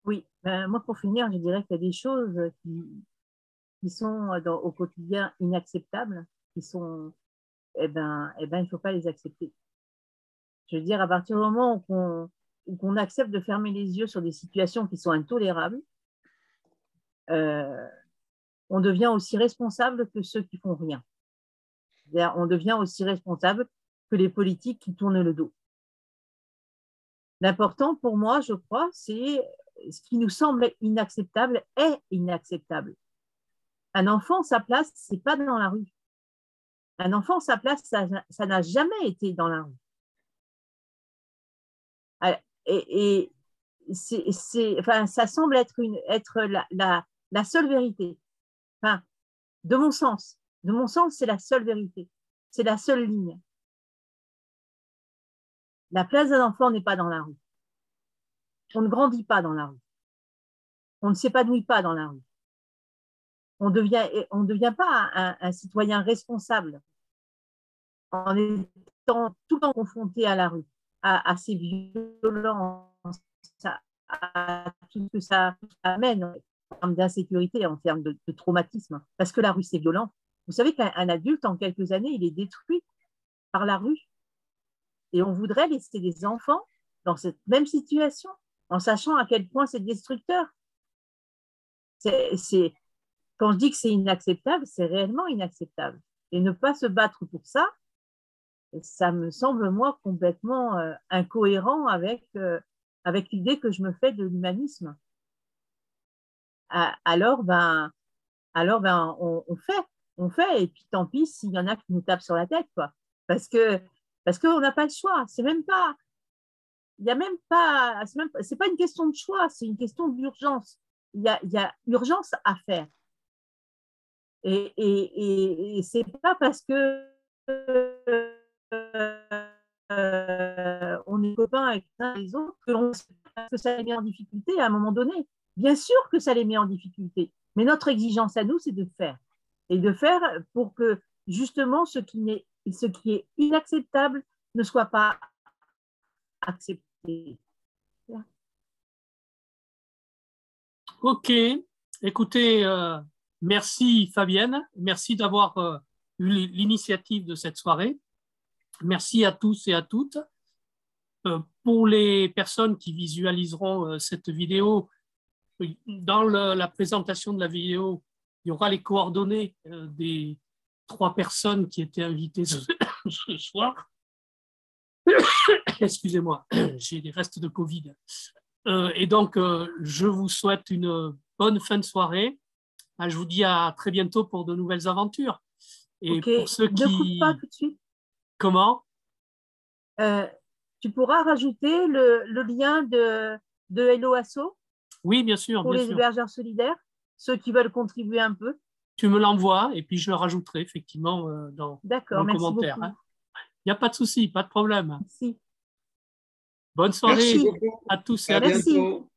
Oui, moi pour finir, je dirais qu'il y a des choses qui sont au quotidien inacceptables, qui sont, il ne faut pas les accepter. Je veux dire, à partir du moment où qu'on accepte de fermer les yeux sur des situations qui sont intolérables, on devient aussi responsable que ceux qui font rien. C'est-à-dire, on devient aussi responsable que les politiques qui tournent le dos. L'important pour moi, je crois, c'est ce qui nous semble inacceptable est inacceptable. Un enfant, sa place, c'est pas dans la rue. Un enfant, sa place, ça n'a jamais été dans la rue. Et ça semble être la seule vérité. Enfin, de mon sens, c'est la seule vérité. C'est la seule ligne. La place d'un enfant n'est pas dans la rue. On ne grandit pas dans la rue. On ne s'épanouit pas dans la rue. On ne devient pas un citoyen responsable en étant tout le temps confronté à la rue, à ces violences, à tout ce que ça amène en termes d'insécurité, en termes de traumatisme. Parce que la rue, c'est violent. Vous savez qu'un adulte, en quelques années, il est détruit par la rue. Et on voudrait laisser des enfants dans cette même situation, en sachant à quel point c'est destructeur. Quand je dis que c'est inacceptable, c'est réellement inacceptable. Et ne pas se battre pour ça, ça me semble, moi, complètement incohérent avec l'idée que je me fais de l'humanisme. Alors, on fait, et puis tant pis s'il y en a qui nous tapent sur la tête, quoi. Parce qu'on n'a pas le choix. C'est pas une question de choix, c'est une question d'urgence. Il y a urgence à faire. Et c'est pas parce que on est copains avec les autres que ça les met en difficulté à un moment donné. Bien sûr que ça les met en difficulté, mais notre exigence à nous, c'est de faire. Et de faire pour que justement ce qui est inacceptable ne soit pas accepté. Ok, écoutez, merci Fabienne, merci d'avoir eu l'initiative de cette soirée. Merci à tous et à toutes. Pour les personnes qui visualiseront cette vidéo, dans la présentation de la vidéo, il y aura les coordonnées des 3 personnes qui étaient invitées ce soir. Excusez-moi, j'ai des restes de Covid. Et donc, je vous souhaite une bonne fin de soirée. Je vous dis à très bientôt pour de nouvelles aventures. Et okay. pour ceux qui... Ne coupe pas tout de suite. Comment? Tu pourras rajouter le lien de Hello Asso? Oui, bien sûr. Pour les hébergeurs solidaires, ceux qui veulent contribuer un peu. Tu me l'envoies et puis je le rajouterai effectivement dans le commentaire. Il n'y a pas de souci, pas de problème. Merci. Bonne soirée Merci beaucoup. à tous et À à toutes. bientôt.